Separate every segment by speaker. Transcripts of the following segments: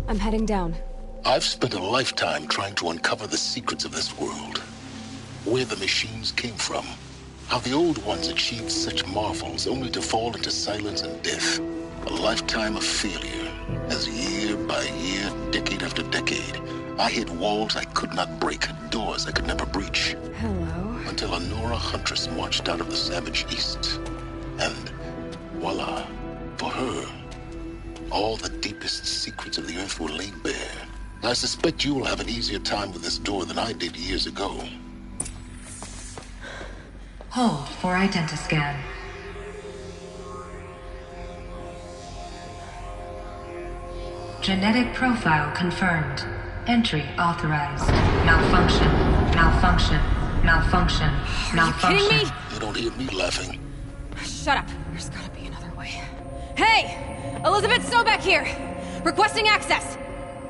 Speaker 1: I'm heading down.
Speaker 2: I've spent a lifetime trying to uncover the secrets of this world. Where the machines came from. How the old ones achieved such marvels only to fall into silence and death. A lifetime of failure. As year by year, decade after decade, I hit walls I could not break, doors I could never breach.
Speaker 1: Hello.
Speaker 2: Until a Nora huntress marched out of the savage east. And voila, for her, all the deepest secrets of the earth were laid bare. I suspect you will have an easier time with this door than I did years ago.
Speaker 3: Hold for identiscan. Genetic profile confirmed. Entry authorized. Malfunction. Malfunction. Malfunction. Malfunction.
Speaker 1: Are you kidding me?
Speaker 2: You don't hear me laughing.
Speaker 1: Shut up. There's gotta be another way. Hey! Elizabeth Sobek here! Requesting access!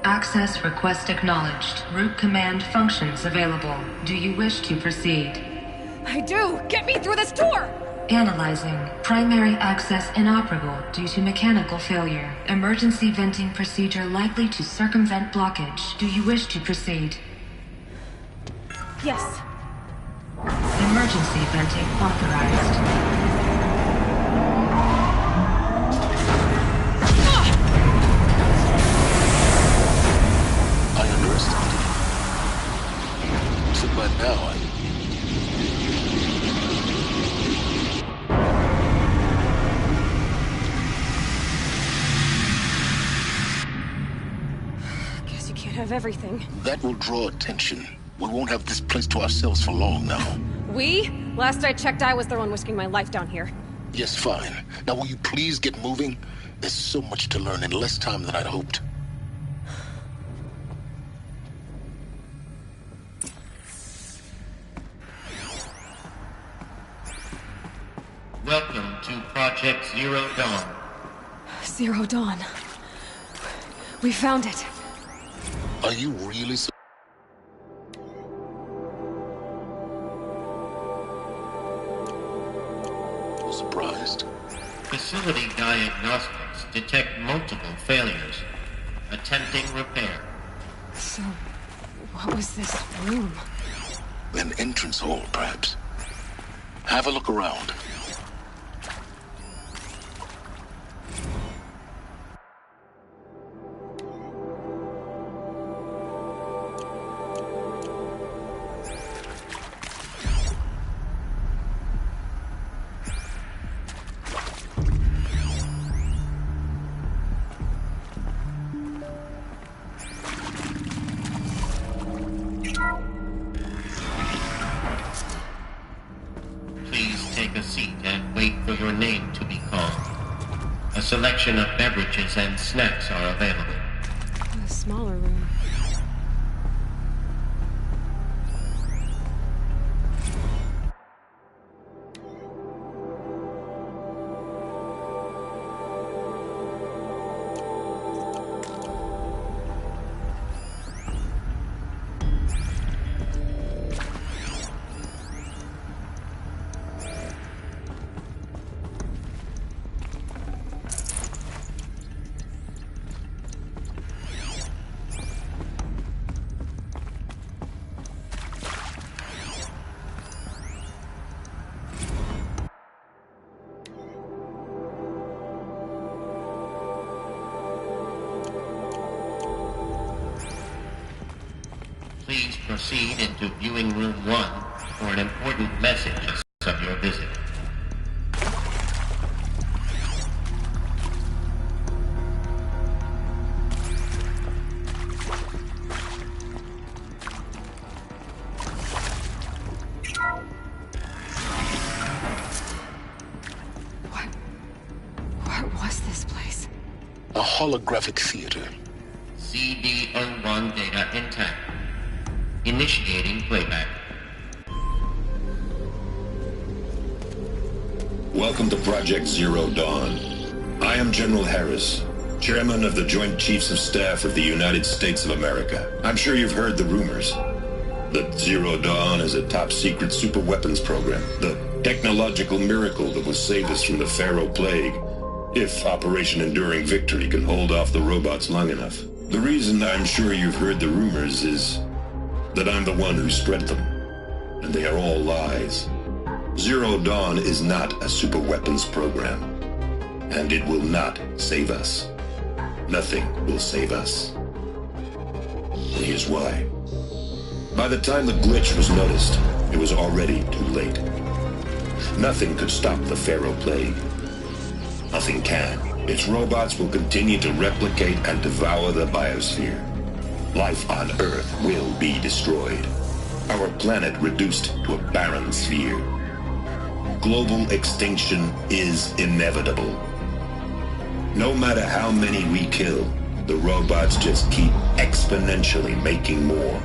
Speaker 3: Access request acknowledged. Root command functions available. Do you wish to proceed?
Speaker 1: I do! Get me through this door!
Speaker 3: Analyzing. Primary access inoperable due to mechanical failure. Emergency venting procedure likely to circumvent blockage. Do you wish to proceed?
Speaker 1: Yes.
Speaker 3: Emergency venting authorized.
Speaker 2: I underestimated you. So by now,
Speaker 1: Guess you can't have everything.
Speaker 2: that will draw attention. We won't have this place to ourselves for long now.
Speaker 1: We? Last I checked, I was the one risking my life down here.
Speaker 2: Yes, fine. Now will you please get moving? There's so much to learn in less time than I'd hoped.
Speaker 4: Welcome to Project Zero Dawn.
Speaker 1: Zero Dawn. We found it.
Speaker 2: Are you really so... surprised?
Speaker 4: Facility diagnostics detect multiple failures. Attempting repair.
Speaker 1: So, what was this room?
Speaker 2: An entrance hall, perhaps. Have a look around.
Speaker 4: Please take a seat and wait for your name to be called. A selection of beverages and snacks are available.
Speaker 1: A smaller room.
Speaker 4: Please proceed into viewing room 1 for an important message of your visit.
Speaker 1: What was this place?
Speaker 2: A holographic theater.
Speaker 4: CD01 data intact. Initiating playback.
Speaker 5: Welcome to Project Zero Dawn. I am General Harris, Chairman of the Joint Chiefs of Staff of the United States of America. I'm sure you've heard the rumors. That Zero Dawn is a top-secret superweapons program. The technological miracle that will save us from the Pharaoh Plague If Operation Enduring Victory can hold off the robots long enough. The reason I'm sure you've heard the rumors is that I'm the one who spread them. And they are all lies. Zero Dawn is not a superweapons program. And it will not save us. Nothing will save us. And here's why. By the time the glitch was noticed, it was already too late. Nothing could stop the Pharaoh Plague. Nothing can. Its robots will continue to replicate and devour the biosphere. Life on Earth will be destroyed. Our planet reduced to a barren sphere. Global extinction is inevitable. No matter how many we kill, the robots just keep exponentially making more.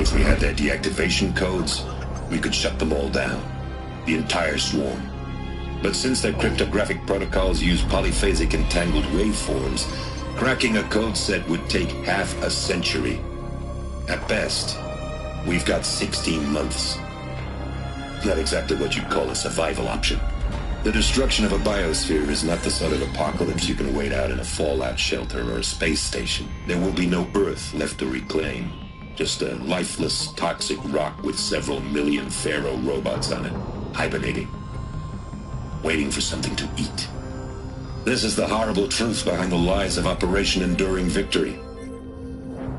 Speaker 5: If we had their deactivation codes, we could shut them all down. The entire swarm. But since their cryptographic protocols use polyphasic entangled waveforms, cracking a code set would take half a century. At best, we've got 16 months. Not exactly what you'd call a survival option. The destruction of a biosphere is not the sort of apocalypse you can wait out in a fallout shelter or a space station. There will be no Earth left to reclaim. Just a lifeless, toxic rock with several million Pharaoh robots on it, hibernating. Waiting for something to eat. This is the horrible truth behind the lies of Operation Enduring Victory.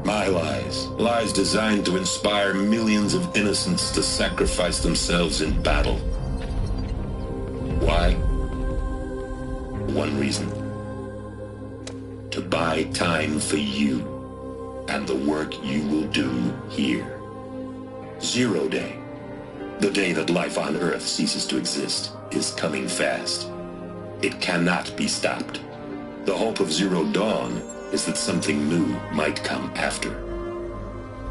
Speaker 5: My lies. Lies designed to inspire millions of innocents to sacrifice themselves in battle. Why? One reason. To buy time for you and the work you will do here. Zero Day. The day that life on Earth ceases to exist is coming fast. It cannot be stopped. The hope of Zero Dawn is that something new might come after.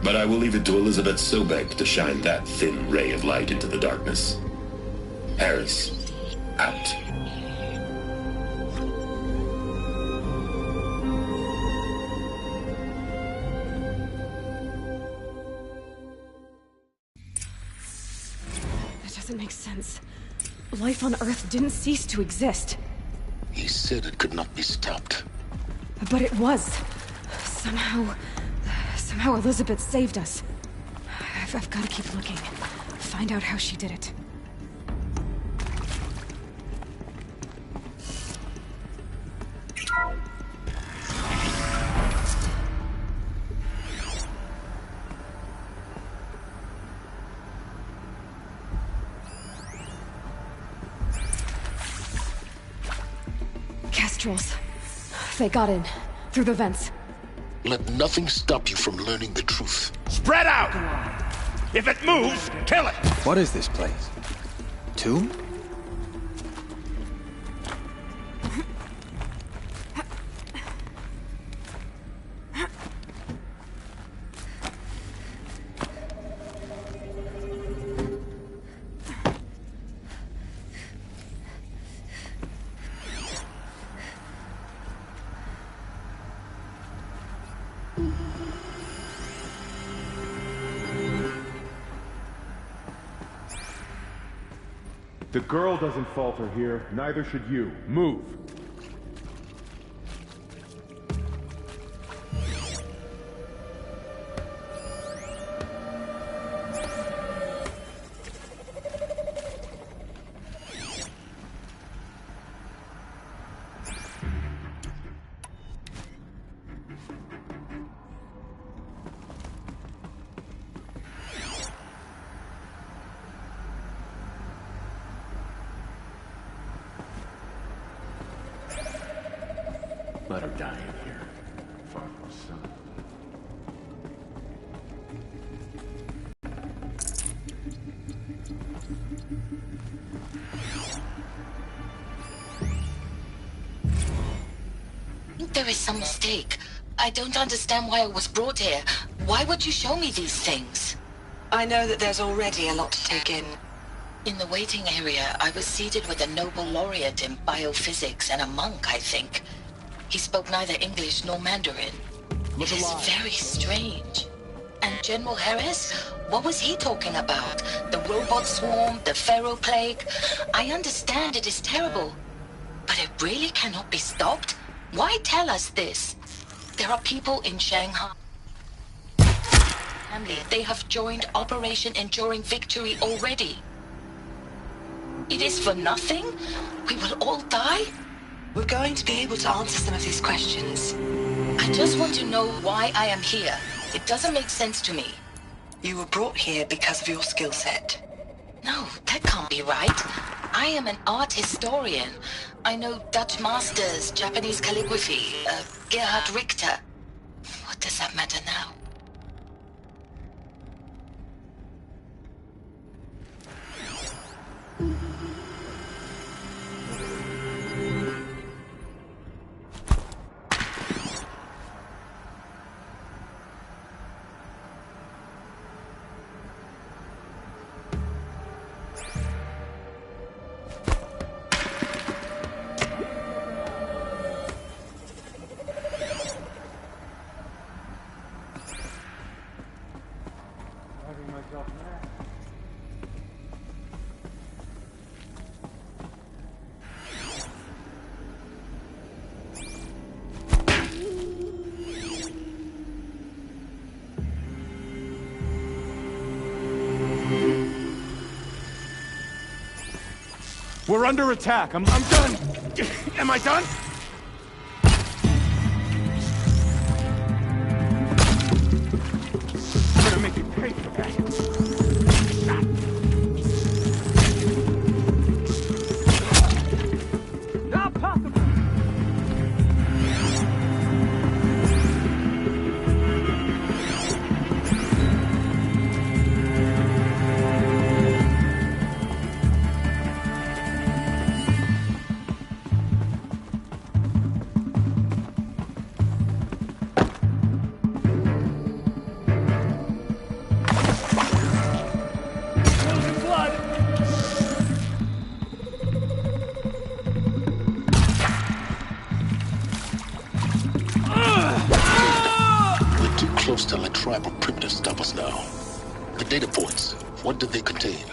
Speaker 5: But I will leave it to Elizabeth Sobek to shine that thin ray of light into the darkness. Harris, out.
Speaker 1: That doesn't make sense. Life on Earth didn't cease to exist.
Speaker 2: He said it could not be stopped.
Speaker 1: But it was. Somehow Elizabeth saved us. I've got to keep looking. Find out how she did it. Kestrels. They got in. Through the vents.
Speaker 2: Let nothing stop you from learning the truth.
Speaker 6: Spread out! If it moves, kill it!
Speaker 7: What is this place? Tomb?
Speaker 6: The girl doesn't falter here, neither should you. Move! Let her die in here. Far from sun.
Speaker 8: There is some mistake. I don't understand why I was brought here. Why would you show me these things?
Speaker 9: I know that there's already a lot to take in.
Speaker 8: In the waiting area, I was seated with a Nobel laureate in biophysics and a monk, I think. He spoke neither English nor Mandarin. It is very strange. And General Harris? What was he talking about? The robot swarm, the Pharaoh Plague? I understand it is terrible. But it really cannot be stopped? Why tell us this? There are people in Shanghai. They have joined Operation Enduring Victory already. It is for nothing? We will all die?
Speaker 9: We're going to be able to answer some of these questions.
Speaker 8: I just want to know why I am here. It doesn't make sense to me.
Speaker 9: You were brought here because of your skill set.
Speaker 8: No, that can't be right. I am an art historian. I know Dutch masters, Japanese calligraphy, Gerhard Richter. What does that matter now?
Speaker 6: We're under attack. I'm done. Am I done? I'm gonna make you pay for that. Not possible.
Speaker 2: To let tribal primitives stop us now. The data points, what do they contain?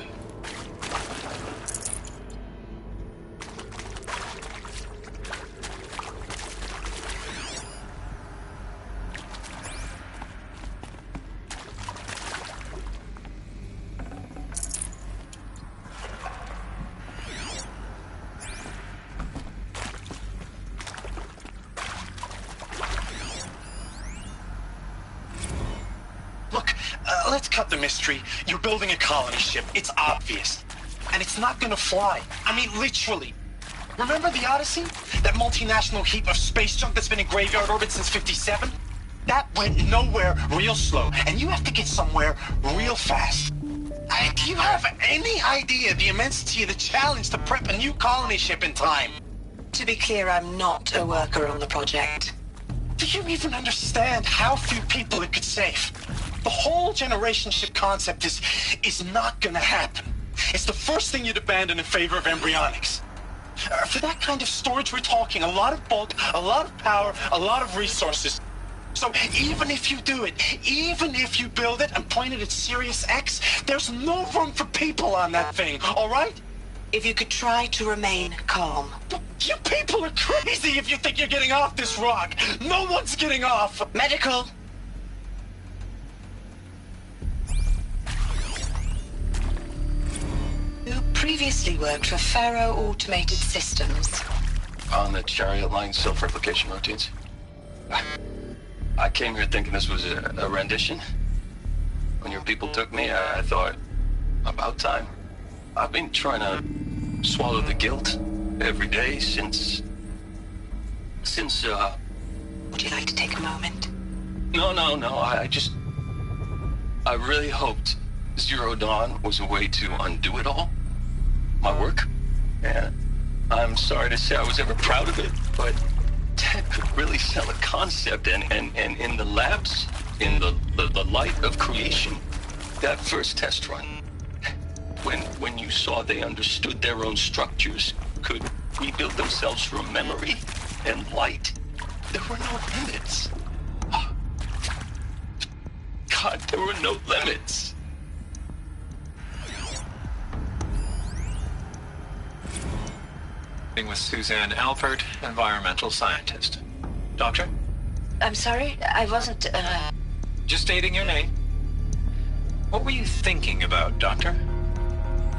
Speaker 10: Let's cut the mystery. You're building a colony ship. It's obvious. And it's not gonna fly. I mean, literally. Remember the Odyssey? That multinational heap of space junk that's been in graveyard orbit since '57? That went nowhere real slow. And you have to get somewhere real fast. Do you have any idea the immensity of the challenge to prep a new colony ship in time?
Speaker 9: To be clear, I'm not a worker on the project.
Speaker 10: Do you even understand how few people it could save? The whole generation ship concept is not gonna happen. It's the first thing you'd abandon in favor of embryonics. For that kind of storage, we're talking a lot of bulk, a lot of power, a lot of resources. So even if you do it, even if you build it and point it at Sirius X, there's no room for people on that thing, all right?
Speaker 9: If you could try to remain calm.
Speaker 10: You people are crazy if you think you're getting off this rock. No one's getting off.
Speaker 9: Medical. You previously worked for Faro Automated Systems.
Speaker 11: On the Chariot Line self-replication routines. I came here thinking this was a rendition. When your people took me, I thought, about time. I've been trying to swallow the guilt every day since...
Speaker 9: Would you like to take a moment?
Speaker 11: No. I really hoped Zero Dawn was a way to undo it all. My work. And I'm sorry to say I was ever proud of it, but Ted could really sell a concept, and in the labs, in the light of creation, that first test run, when you saw they understood their own structures, could rebuild themselves from memory and light, there were no limits. God, there were no limits.
Speaker 12: With Suzanne Alpert, environmental scientist. Doctor?
Speaker 9: I'm sorry, I wasn't,
Speaker 12: Just stating your name. What were you thinking about, Doctor?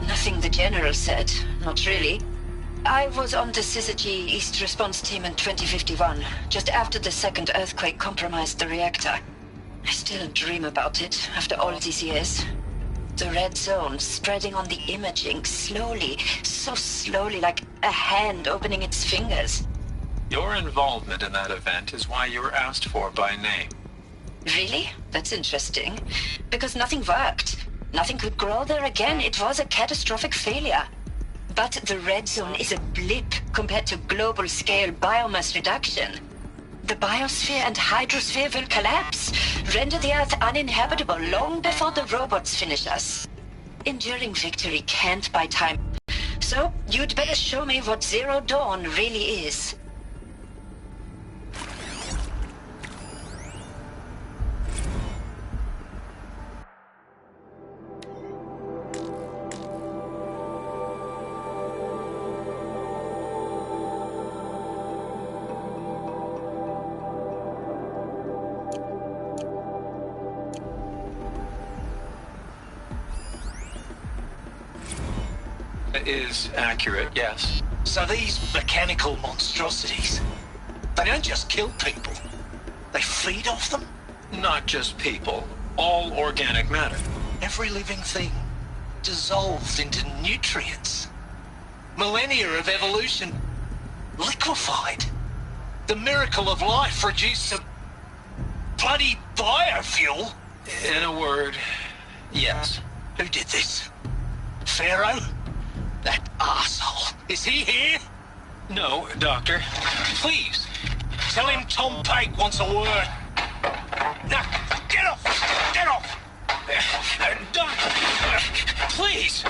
Speaker 9: Nothing the General said. Not really. I was on the Syzygy East Response Team in 2051, just after the second earthquake compromised the reactor. I still dream about it, after all these years. The red zone spreading on the imaging, slowly, so slowly, like a hand opening its fingers.
Speaker 12: Your involvement in that event is why you were asked for by name.
Speaker 9: Really? That's interesting. Because nothing worked. Nothing could grow there again. It was a catastrophic failure. But the red zone is a blip compared to global-scale biomass reduction. The biosphere and hydrosphere will collapse, render the Earth uninhabitable long before the robots finish us. Enduring victory can't buy time. So, you'd better show me what Zero Dawn really is.
Speaker 12: Is accurate, yes.
Speaker 10: So these mechanical monstrosities, they don't just kill people, they feed off them?
Speaker 12: Not just people, all organic matter.
Speaker 10: Every living thing dissolved into nutrients. Millennia of evolution liquefied. The miracle of life reduced to bloody biofuel.
Speaker 12: In a word, yes.
Speaker 10: Who did this? Pharaoh? That arsehole. Is he here?
Speaker 12: No, Doctor.
Speaker 10: Please, tell him Tom Pake wants a word. Now, get off! Get off! Doctor, please!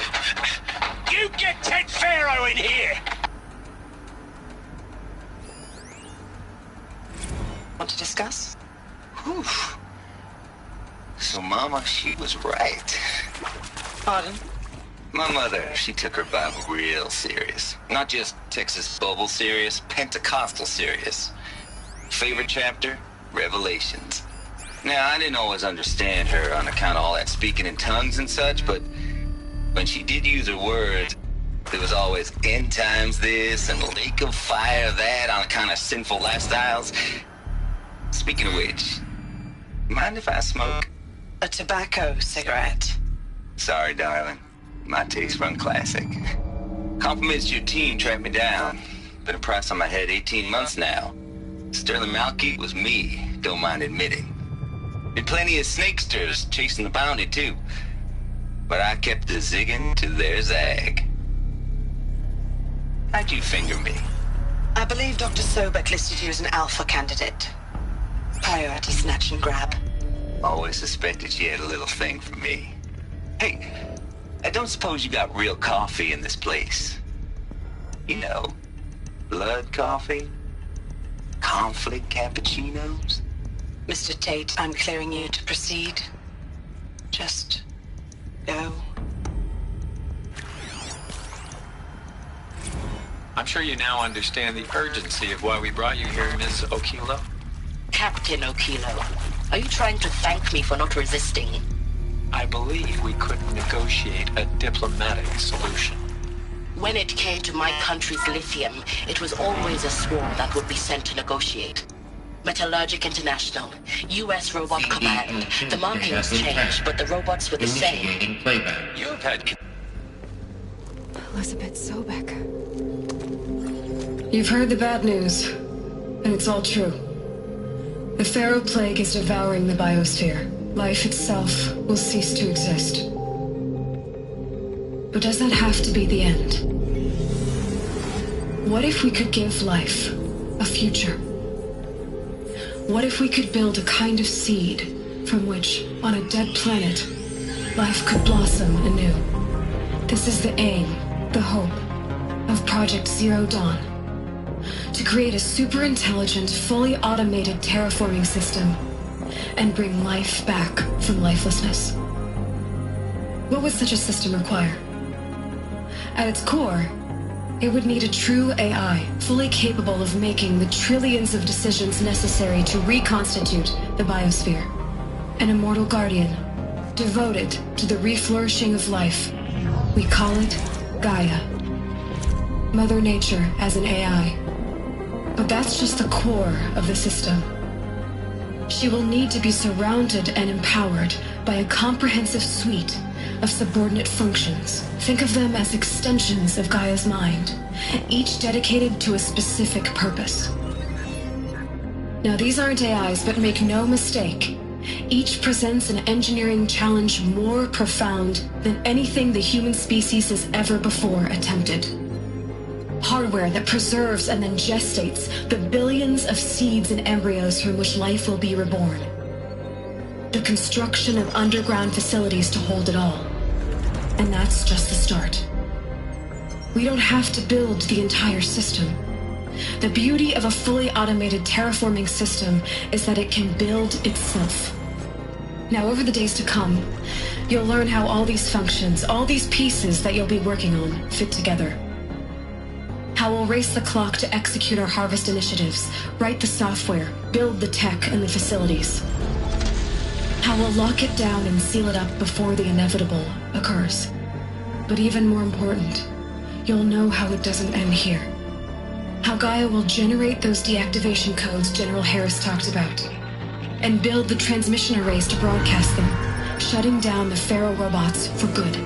Speaker 10: You get Ted Pharaoh in here!
Speaker 9: Want to discuss?
Speaker 11: Whew. So, Mama, she was right.
Speaker 9: Pardon?
Speaker 11: My mother, she took her Bible real serious. Not just Texas Bible serious, Pentecostal serious. Favorite chapter? Revelations. Now, I didn't always understand her on account of all that speaking in tongues and such, but when she did use her words, there was always end times this and lake of fire that on account of sinful lifestyles. Speaking of which, mind if I smoke?
Speaker 9: A tobacco cigarette.
Speaker 11: Sorry, darling. My taste run classic. Compliments to your team tracked me down. Been a price on my head 18 months now. Sterling Malky was me, don't mind admitting. Been plenty of snakesters chasing the bounty too. But I kept the zigging to their zag. How'd you finger me?
Speaker 9: I believe Dr. Sobek listed you as an alpha candidate. Priority snatch and grab.
Speaker 11: Always suspected she had a little thing for me. Hey, I don't suppose you got real coffee in this place. You know, blood coffee? Conflict cappuccinos?
Speaker 9: Mr. Tate, I'm clearing you to proceed. Just go.
Speaker 12: I'm sure you now understand the urgency of why we brought you here, Ms. Okilo.
Speaker 8: Captain Okilo, are you trying to thank me for not resisting?
Speaker 12: I believe we could negotiate a diplomatic solution.
Speaker 8: When it came to my country's lithium, it was always a swarm that would be sent to negotiate. Metallurgic International, U.S. Robot Command. The markings changed, but the robots were the same.
Speaker 12: You've had...
Speaker 1: Elizabeth Sobek.
Speaker 13: You've heard the bad news, and it's all true. The Pharaoh Plague is devouring the biosphere. Life itself will cease to exist. But does that have to be the end? What if we could give life a future? What if we could build a kind of seed from which, on a dead planet, life could blossom anew? This is the aim, the hope, of Project Zero Dawn. To create a super-intelligent, fully automated terraforming system and bring life back from lifelessness. What would such a system require? At its core, It would need a true AI, fully capable of making the trillions of decisions necessary to reconstitute the biosphere. An immortal guardian, devoted to the reflourishing of life. We call it Gaia. Mother Nature as an AI. But that's just the core of the system. She will need to be surrounded and empowered by a comprehensive suite of subordinate functions. Think of them as extensions of Gaia's mind, each dedicated to a specific purpose. Now, these aren't AIs, but make no mistake, each presents an engineering challenge more profound than anything the human species has ever before attempted. Hardware that preserves and then gestates the billions of seeds and embryos from which life will be reborn. The construction of underground facilities to hold it all. And that's just the start. We don't have to build the entire system. The beauty of a fully automated terraforming system is that it can build itself. Now, over the days to come, you'll learn how all these functions, all these pieces that you'll be working on, fit together. How we'll race the clock to execute our harvest initiatives, write the software, build the tech and the facilities. How we'll lock it down and seal it up before the inevitable occurs. But even more important, you'll know how it doesn't end here. How Gaia will generate those deactivation codes General Harris talked about, and build the transmission arrays to broadcast them, shutting down the Pharaoh robots for good.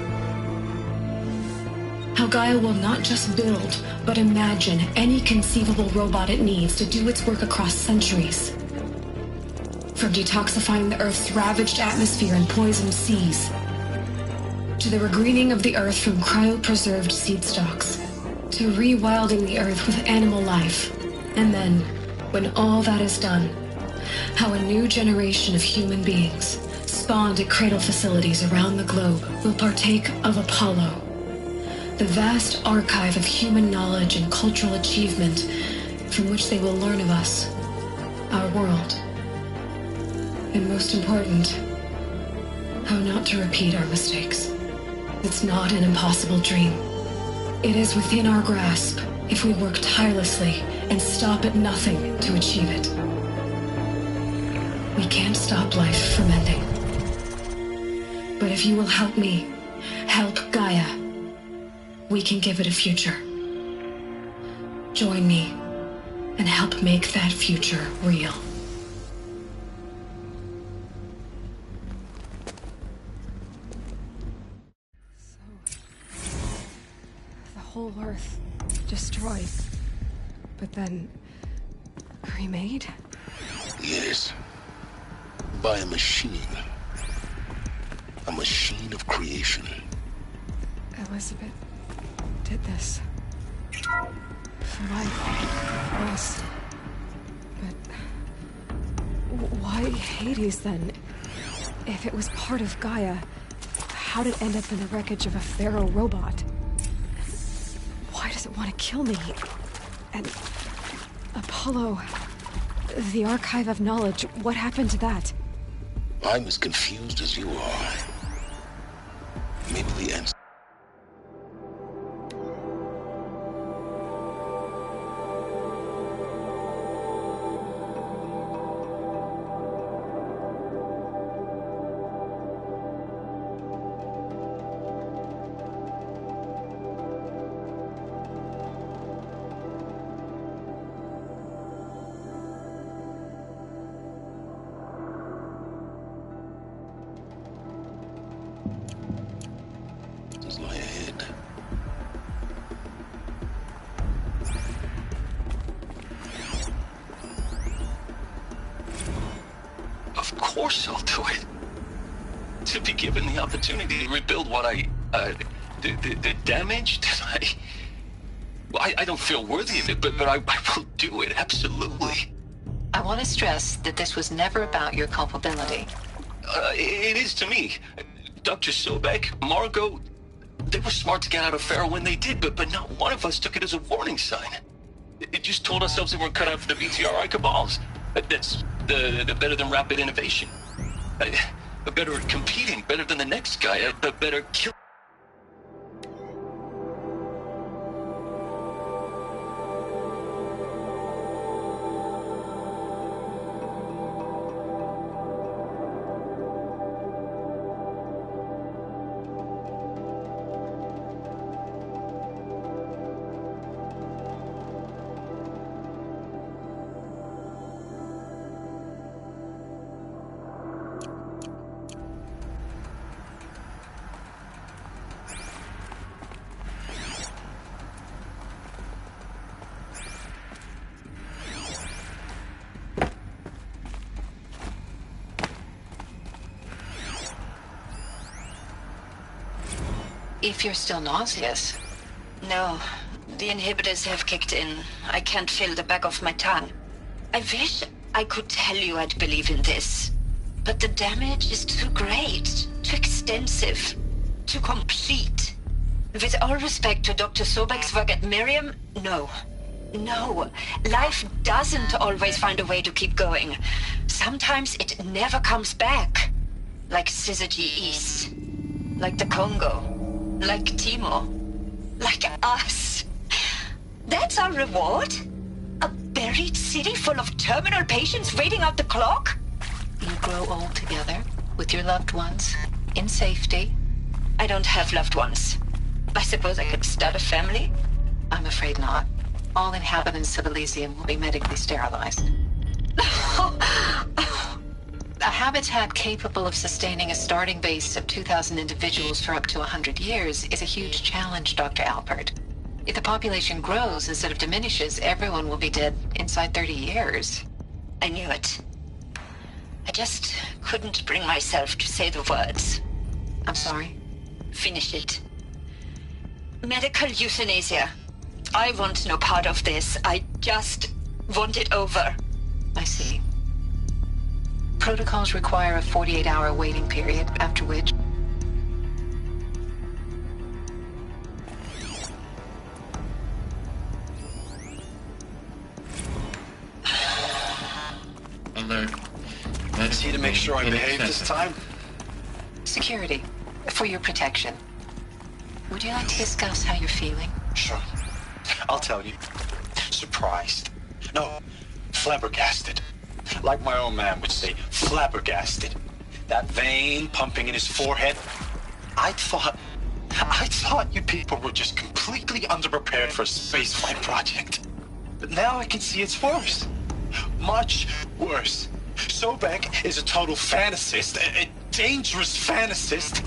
Speaker 13: How Gaia will not just build, but imagine any conceivable robot it needs to do its work across centuries. From detoxifying the Earth's ravaged atmosphere and poisoned seas, to the regreening of the Earth from cryopreserved seed stalks, to rewilding the Earth with animal life. And then, when all that is done, how a new generation of human beings, spawned at cradle facilities around the globe, will partake of Apollo, the vast archive of human knowledge and cultural achievement from which they will learn of us, our world. And most important, how not to repeat our mistakes. It's not an impossible dream. It is within our grasp if we work tirelessly and stop at nothing to achieve it. We can't stop life from ending. But if you will help me, help Gaia, we can give it a future. Join me and help make that future real.
Speaker 1: The whole Earth destroyed, but then remade?
Speaker 2: Yes. By a machine. A machine of creation.
Speaker 1: Elizabeth did this. For us. But why Hades then? If it was part of Gaia, how did it end up in the wreckage of a Pharaoh robot? Why does it want to kill me? And Apollo, the archive of knowledge, what happened to that?
Speaker 2: I'm as confused as you are. Maybe the answer. Lie ahead.
Speaker 11: Of course I'll do it. To be given the opportunity to rebuild what the damage that I don't feel worthy of it, but I will do it, absolutely.
Speaker 9: I want to stress that this was never about your culpability.
Speaker 11: It is to me. Dr. Sobek, Margot, they were smart to get out of Pharaoh when they did, but not one of us took it as a warning sign. It just told ourselves they weren't cut out for the BTRI cabals. That's the better than rapid innovation. Better at competing, better than the next guy, but better kill.
Speaker 14: If you're still nauseous.
Speaker 9: No, the inhibitors have kicked in. I can't feel the back of my tongue. I wish I could tell you I'd believe in this. But the damage is too great, too extensive, too complete. With all respect to Dr. Sobek's work at Miriam, no. No, life doesn't always find a way to keep going. Sometimes it never comes back. Like Syzygy East. Like the Congo. Like Timo. Like us. That's our reward? A buried city full of terminal patients waiting out the clock?
Speaker 14: You grow old together, with your loved ones, in safety.
Speaker 9: I don't have loved ones. I suppose I could start a family?
Speaker 14: I'm afraid not. All inhabitants of Elysium will be medically sterilized. A habitat capable of sustaining a starting base of 2,000 individuals for up to 100 years is a huge challenge, Dr. Alpert. If the population grows instead of diminishes, everyone will be dead inside 30 years.
Speaker 9: I knew it. I just couldn't bring myself to say the words.
Speaker 14: I'm sorry?
Speaker 9: Finish it. Medical euthanasia. I want no part of this. I just want it over.
Speaker 14: I see. Protocols require a 48-hour waiting period, after which...
Speaker 4: Alert.
Speaker 10: Is he to make sure I behave this time?
Speaker 14: Security. For your protection. Would you like to discuss how you're feeling?
Speaker 10: Sure. I'll tell you. Surprised. No, flabbergasted. Like my own man would say, flabbergasted. That vein pumping in his forehead. I thought you people were just completely underprepared for a spaceflight project. But now I can see it's worse. Much worse. Sobek is a total fantasist, a dangerous fantasist.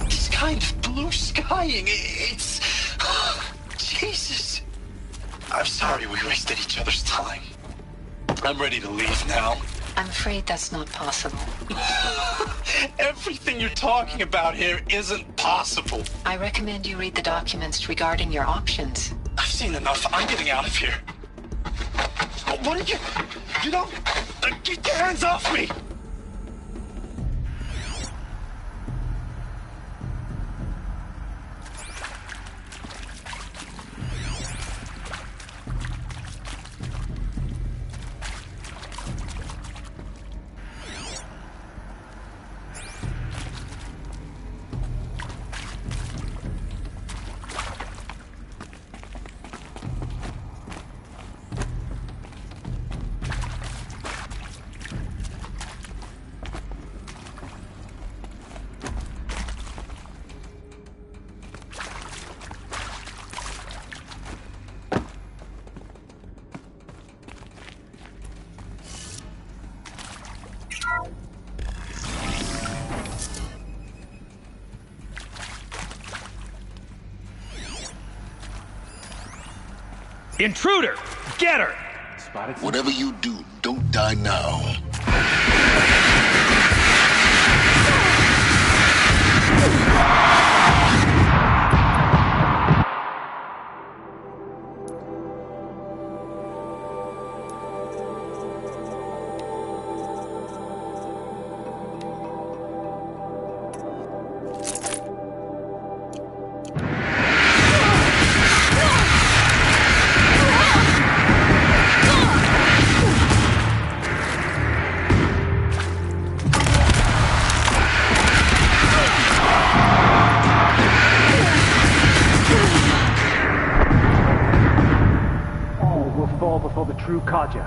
Speaker 10: This kind of blue skying, it's... Jesus. I'm sorry we wasted each other's time. I'm ready to leave now.
Speaker 14: I'm afraid that's not possible.
Speaker 10: Everything you're talking about here isn't possible.
Speaker 14: I recommend you read the documents regarding your options.
Speaker 10: I've seen enough. I'm getting out of here. What did you... You don't... Get your hands off me!
Speaker 6: Intruder! Get her!
Speaker 2: Whatever you do, don't die now.
Speaker 6: Before the true Kaja.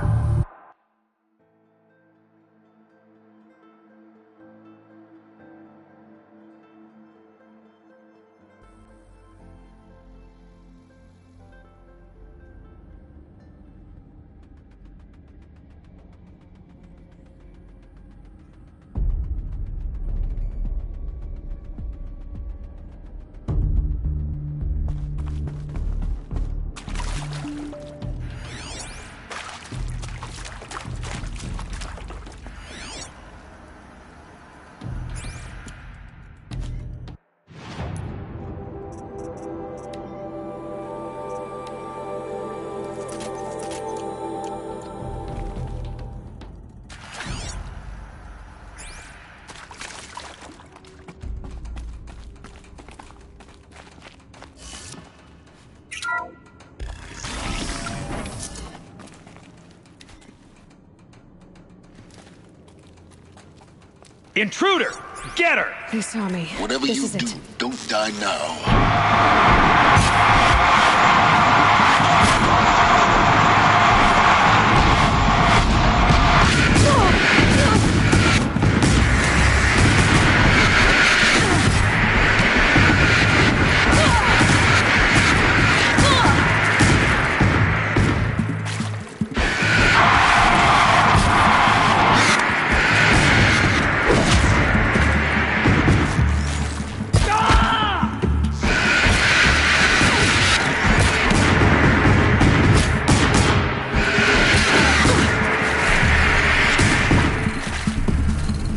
Speaker 6: Intruder! Get her!
Speaker 1: They saw me.
Speaker 2: Whatever
Speaker 1: This
Speaker 2: you
Speaker 1: is
Speaker 2: do,
Speaker 1: it.
Speaker 2: don't die now.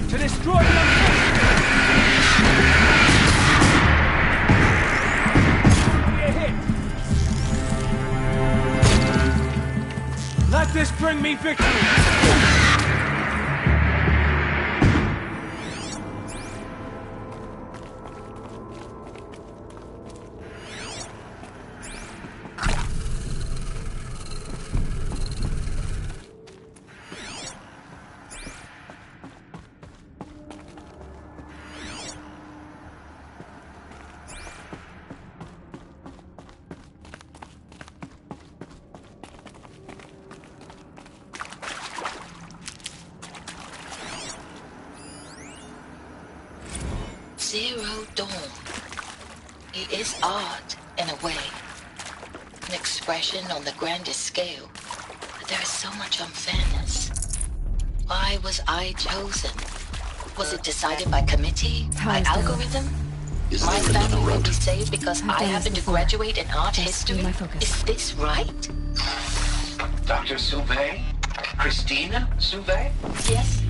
Speaker 6: To destroy them! Let this bring me victory!
Speaker 8: Zero Dawn. It is art, in a way. An expression on the grandest scale. But there is so much unfairness. Why was I chosen? Was it decided by committee? By algorithm? My family will be saved because I happen to graduate in art history? Is this right?
Speaker 10: Dr. Sauvé? Christina Sauvé?
Speaker 8: Yes.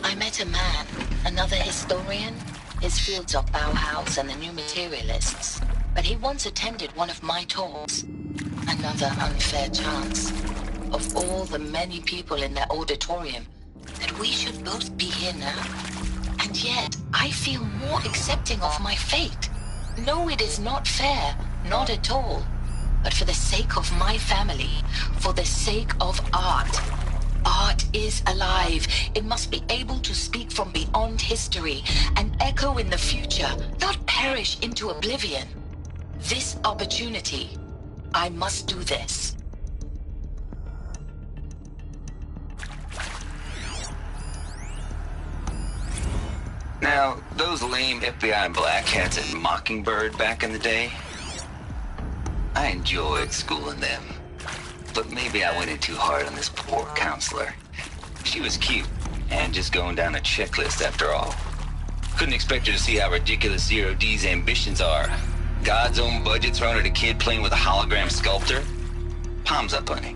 Speaker 8: I met a man, another historian. His fields are Bauhaus and the New Materialists. But he once attended one of my talks. Another unfair chance. Of all the many people in that auditorium, that we should both be here now. And yet, I feel more accepting of my fate. No, it is not fair. Not at all. But for the sake of my family, for the sake of art. Art is alive. It must be able to speak from beyond history and echo in the future, not perish into oblivion. This opportunity, I must do this.
Speaker 15: Now, those lame FBI black hats at Mockingbird back in the day, I enjoyed schooling them. But maybe I went in too hard on this poor counselor. She was cute, and just going down a checklist after all. Couldn't expect her to see how ridiculous Zero D's ambitions are. God's own budget thrown at a kid playing with a hologram sculptor? Palms up, honey.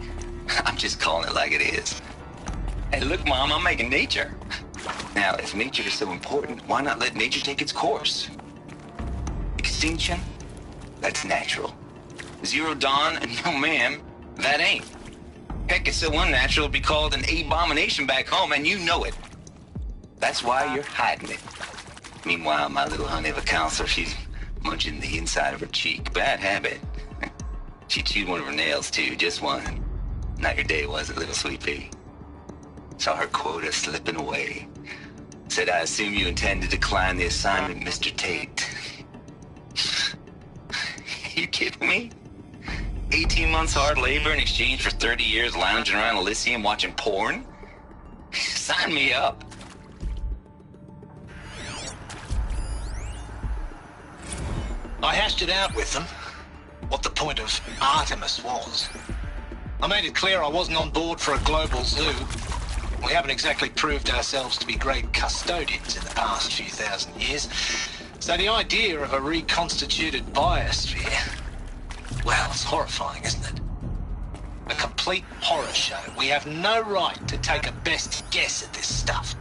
Speaker 15: I'm just calling it like it is. Hey, look, Mom, I'm making nature. Now, if nature is so important, why not let nature take its course? Extinction? That's natural. Zero Dawn? No, ma'am. That ain't. Heck, it's so unnatural it'd be called an abomination back home, and you know it. That's why you're hiding it. Meanwhile, my little honey of a counselor, she's munching the inside of her cheek. Bad habit. She chewed one of her nails, too, just one. Not your day, was it, little sweet pea? Saw her quota slipping away. Said, I assume you intend to decline the assignment, Mr. Tate. You kidding me? 18 months hard labor in exchange for 30 years lounging around Elysium watching porn? Sign me up.
Speaker 10: I hashed it out with them, what the point of Artemis was. I made it clear I wasn't on board for a global zoo. We haven't exactly proved ourselves to be great custodians in the past few thousand years. So the idea of a reconstituted biosphere, well, it's horrifying, isn't it? A complete horror show. We have no right to take a best guess at this stuff.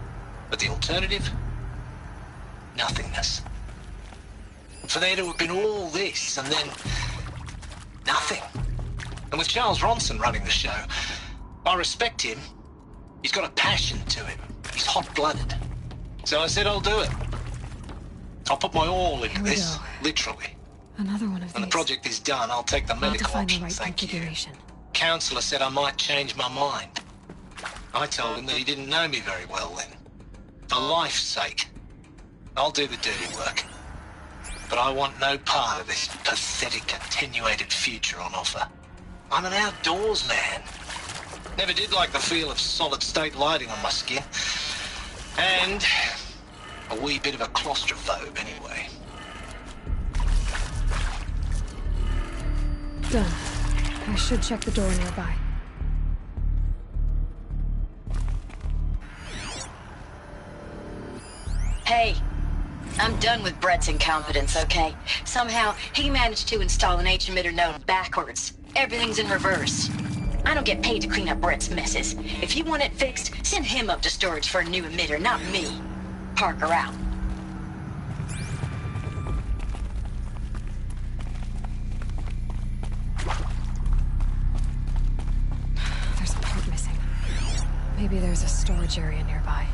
Speaker 10: But the alternative? Nothingness. For there to have been all this, and then nothing. And with Charles Ronson running the show, I respect him. He's got a passion to him. He's hot-blooded. So I said I'll do it. I'll put my all into this, literally.
Speaker 1: Another one of
Speaker 10: When the project is done, I'll take the medical option, thank you. Counselor said I might change my mind. I told him that he didn't know me very well then. For life's sake. I'll do the dirty work. But I want no part of this pathetic attenuated future on offer. I'm an outdoors man. Never did like the feel of solid-state lighting on my skin. And a wee bit of a claustrophobe anyway.
Speaker 1: Done. I should check the door nearby.
Speaker 9: Hey, I'm done with Brett's incompetence, okay? Somehow, he managed to install an H-emitter node backwards. Everything's in reverse. I don't get paid to clean up Brett's messes. If you want it fixed, send him up to storage for a new emitter, not me. Parker out.
Speaker 1: There's a part missing. Maybe there's a storage area nearby.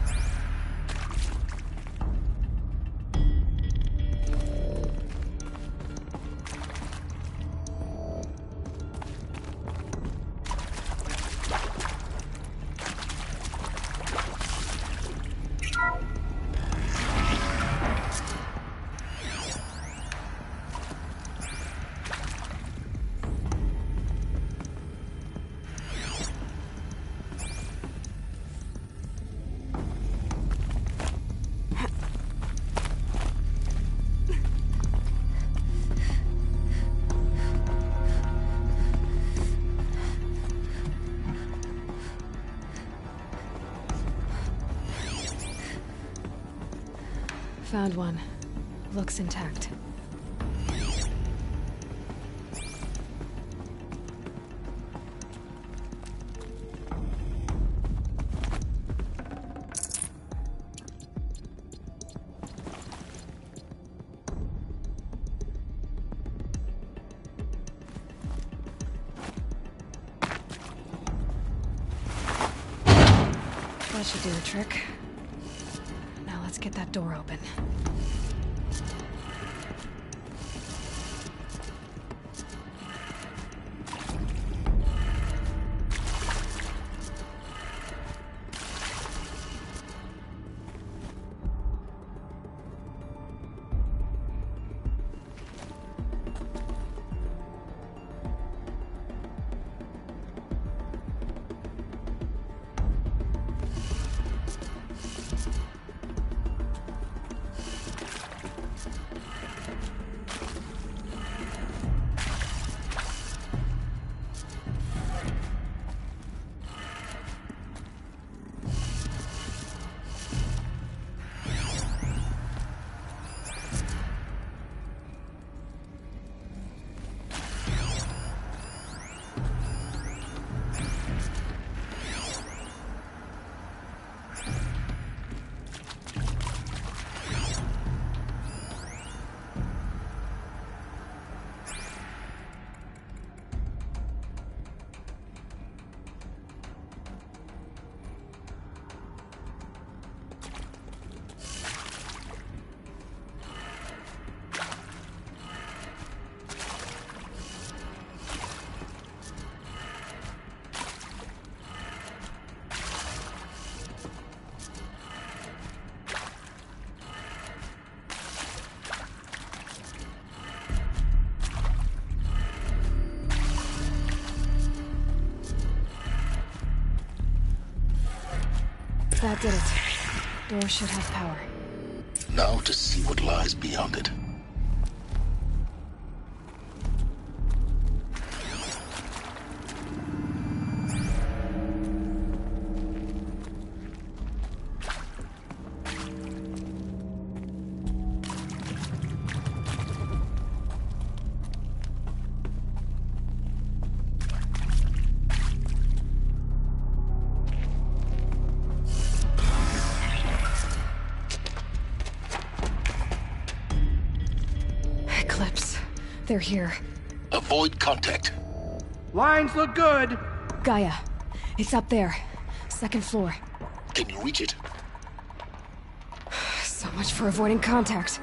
Speaker 1: Found one. Looks intact. That should do the trick. Now let's get that door open. That did it. Door should have power.
Speaker 2: Now to see what lies beyond it.
Speaker 1: They're here.
Speaker 2: Avoid contact.
Speaker 6: Lines look good.
Speaker 1: Gaia. It's up there. Second floor.
Speaker 2: Can you reach it?
Speaker 1: So much for avoiding contact.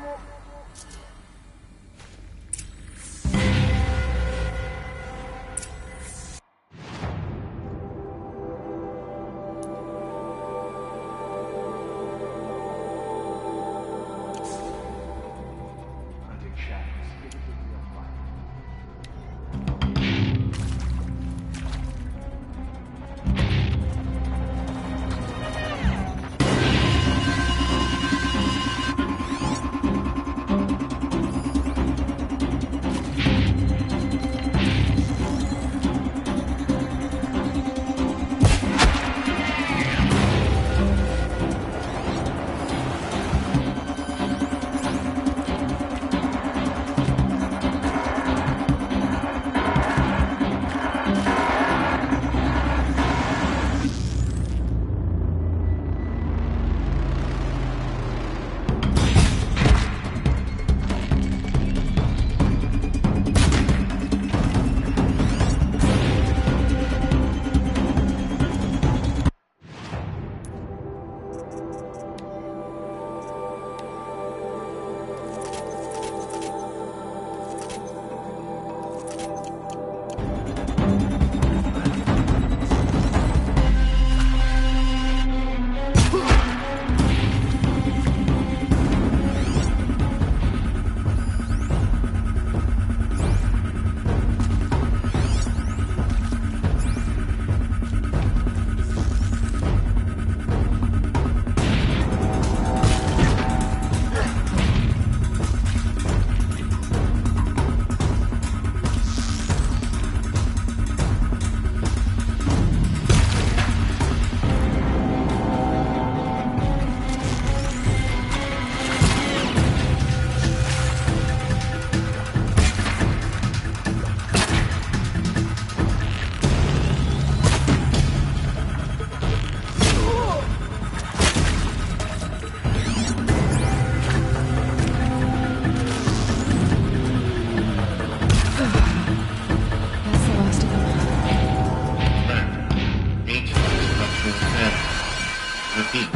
Speaker 4: Repeat.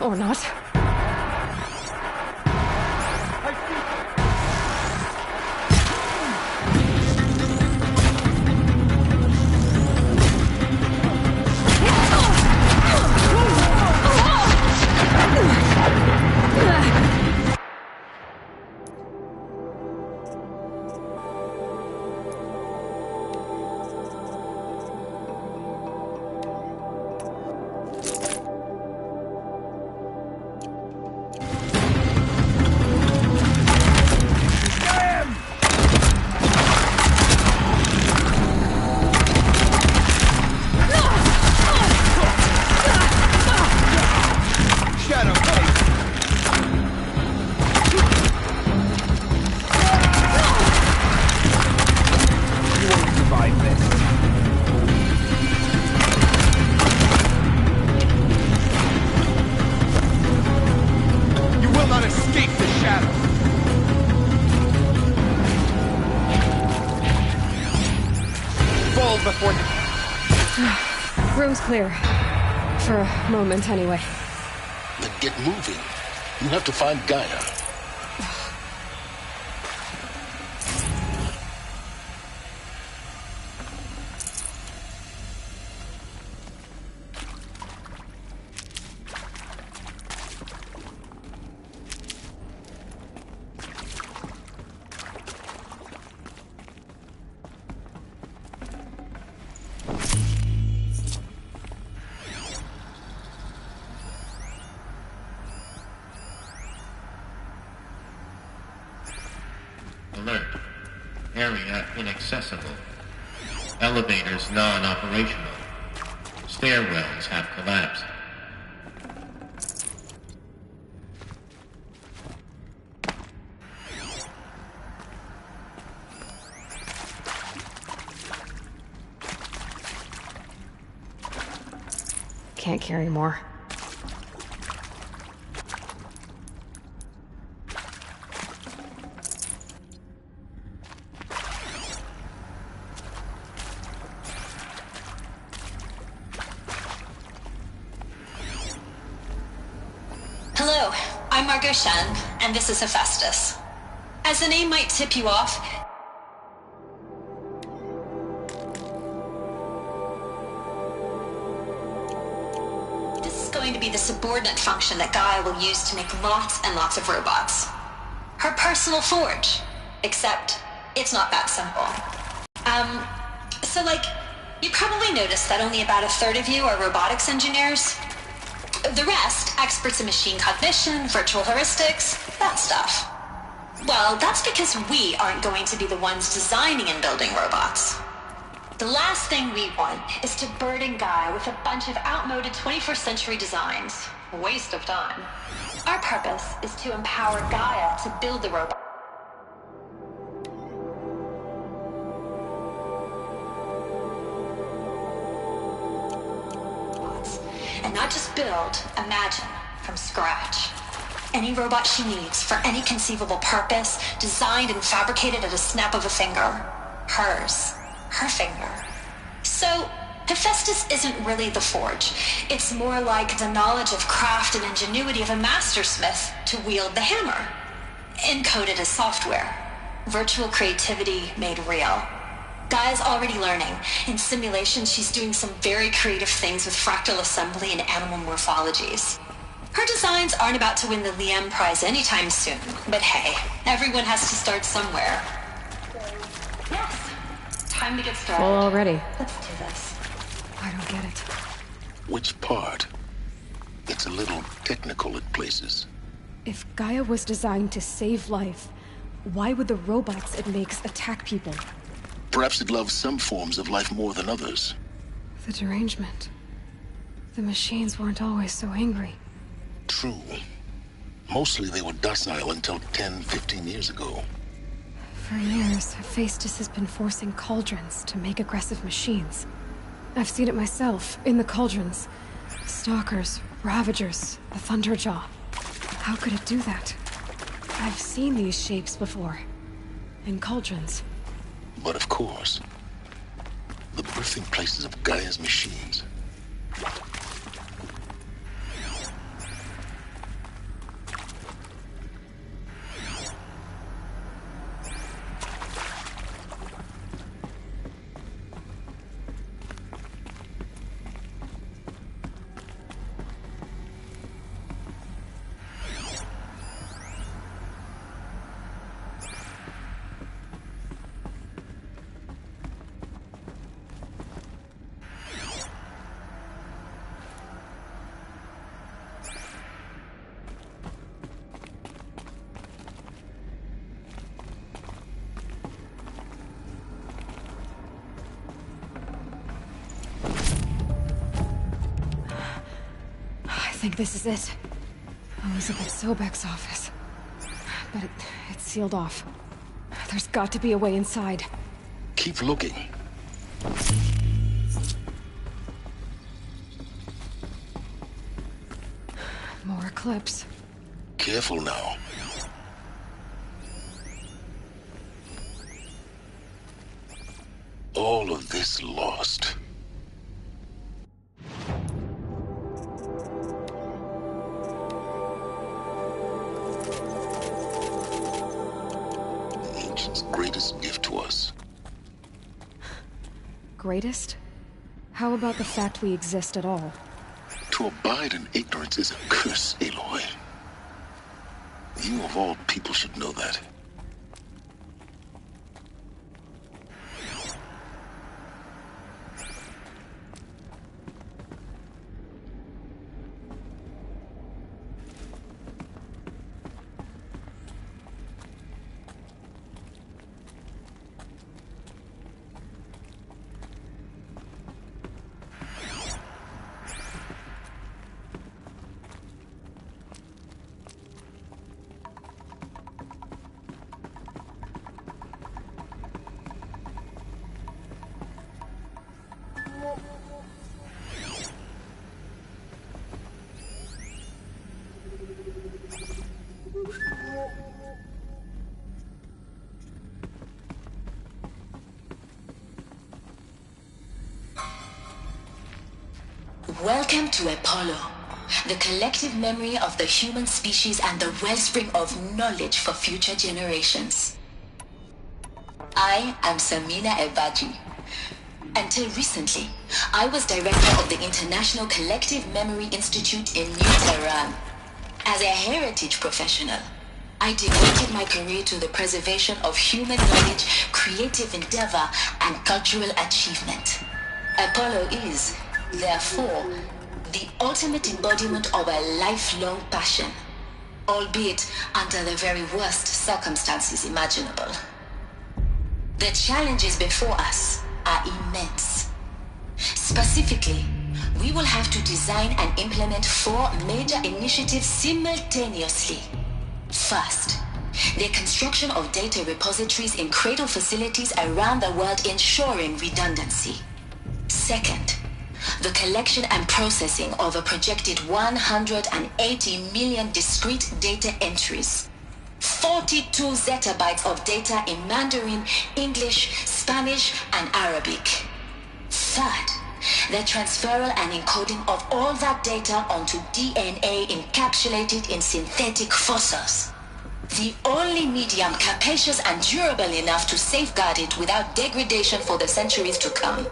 Speaker 1: Or not. Room's clear. For a moment, anyway.
Speaker 2: Then get moving. You have to find Gaia.
Speaker 4: Alert. Area inaccessible. Elevators non-operational. Stairwells have collapsed.
Speaker 1: Can't carry more.
Speaker 16: Hello, I'm Margot Shen, and this is Hephaestus. As the name might tip you off, this is going to be the subordinate function that Gaia will use to make lots and lots of robots. Her personal forge. Except, it's not that simple. You probably noticed that only about a third of you are robotics engineers. The rest, experts in machine cognition, virtual heuristics, that stuff. Well, that's because we aren't going to be the ones designing and building robots. The last thing we want is to burden Gaia with a bunch of outmoded 21st century designs. A waste of time. Our purpose is to empower Gaia to build the robot. And not just build, imagine, from scratch. Any robot she needs for any conceivable purpose, designed and fabricated at a snap of a finger. Hers. Her finger. So, Hephaestus isn't really the forge. It's more like the knowledge of craft and ingenuity of a mastersmith to wield the hammer. Encoded as software. Virtual creativity made real. Gaia's already learning. In simulations, she's doing some very creative things with fractal assembly and animal morphologies. Her designs aren't about to win the Liam Prize anytime soon, but hey, everyone has to start somewhere. Yes, time to get started.
Speaker 1: Well, already.
Speaker 16: Let's do this.
Speaker 1: I don't get it.
Speaker 2: Which part? It's a little technical at places.
Speaker 1: If Gaia was designed to save life, why would the robots it makes attack people?
Speaker 2: Perhaps it loves some forms of life more than others.
Speaker 1: The derangement. The machines weren't always so angry.
Speaker 2: True. Mostly they were docile until 10, 15 years ago.
Speaker 1: For years, Hephaestus has been forcing cauldrons to make aggressive machines. I've seen it myself, in the cauldrons. Stalkers, Ravagers, the Thunderjaw. How could it do that? I've seen these shapes before. In cauldrons.
Speaker 2: But of course, the birthing places of Gaia's machines.
Speaker 1: think this is it. Elizabeth Sobek's office. But it's sealed off. There's got to be a way inside.
Speaker 2: Keep looking.
Speaker 1: More clips.
Speaker 2: Careful now. All of this lost. Ancient's greatest gift to us.
Speaker 1: Greatest? How about the fact we exist at all?
Speaker 2: To abide in ignorance is a curse, Aloy. You of all people should know that.
Speaker 8: Welcome to Apollo, the collective memory of the human species and the wellspring of knowledge for future generations. I am Samina Ebaji. Until recently, I was director of the International Collective Memory Institute in New Tehran. As a heritage professional, I devoted my career to the preservation of human knowledge, creative endeavor, and cultural achievement. Apollo is, therefore, the ultimate embodiment of a lifelong passion, albeit under the very worst circumstances imaginable. The challenges before us are immense. Specifically, we will have to design and implement 4 major initiatives simultaneously. First, the construction of data repositories in cradle facilities around the world ensuring redundancy. Second, the collection and processing of a projected 180 million discrete data entries. 42 zettabytes of data in Mandarin, English, Spanish, and Arabic. Third, the transferal and encoding of all that data onto DNA encapsulated in synthetic fossils. The only medium capacious and durable enough to safeguard it without degradation for the centuries to come.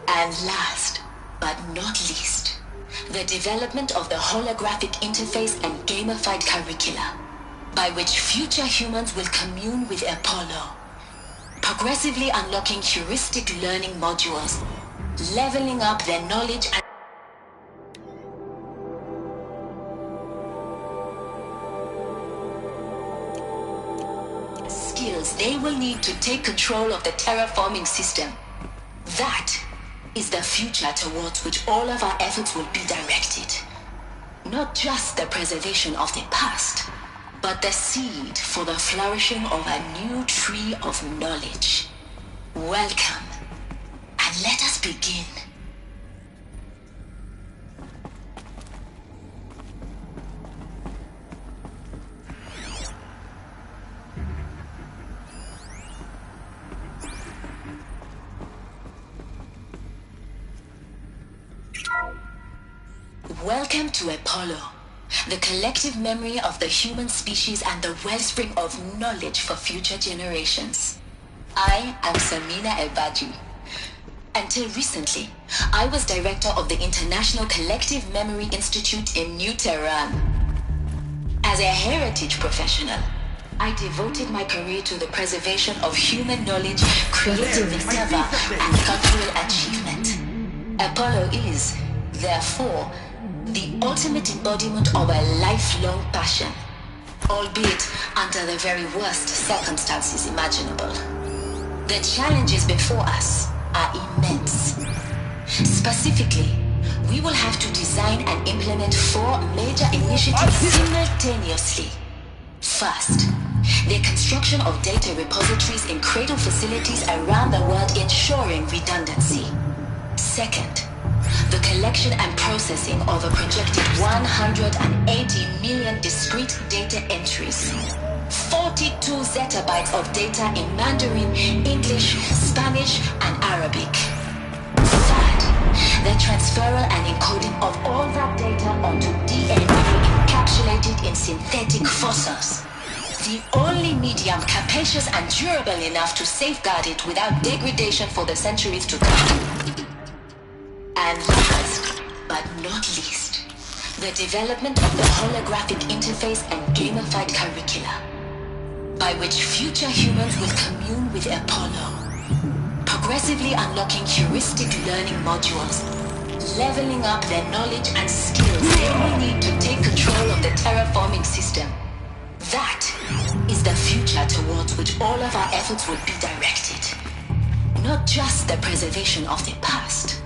Speaker 8: And last, but not least, the development of the holographic interface and gamified curricula, by which future humans will commune with Apollo, progressively unlocking heuristic learning modules, leveling up their knowledge and skills they will need to take control of the terraforming system. That is the future towards which all of our efforts will be directed. Not just the preservation of the past, but the seed for the flourishing of a new tree of knowledge. Welcome, and let us begin. Welcome to Apollo, the collective memory of the human species and the wellspring of knowledge for future generations. I am Samina Ebaji. Until recently, I was director of the International Collective Memory Institute in New Tehran. As a heritage professional, I devoted my career to the preservation of human knowledge, creative endeavor, and cultural achievement. Apollo is, therefore, the ultimate embodiment of a lifelong passion, albeit under the very worst circumstances imaginable. The challenges before us are immense. Specifically, we will have to design and implement 4
Speaker 17: 4 major initiatives simultaneously. First, the construction of data repositories in cradle facilities around the world, ensuring redundancy. Second, the collection and processing of a projected 180 million discrete data entries. 42 zettabytes of data in Mandarin, English, Spanish, and Arabic. Third, the transferal and encoding of all that data onto DNA encapsulated in synthetic fossils. The only medium capacious and durable enough to safeguard it without degradation for the centuries to come. And last, but not least, the development of the holographic interface and gamified curricula, by which future humans will commune with Apollo, progressively unlocking heuristic learning modules, leveling up their knowledge and skills they will need to take control of the terraforming system. That is the future towards which all of our efforts will be directed. Not just the preservation of the past,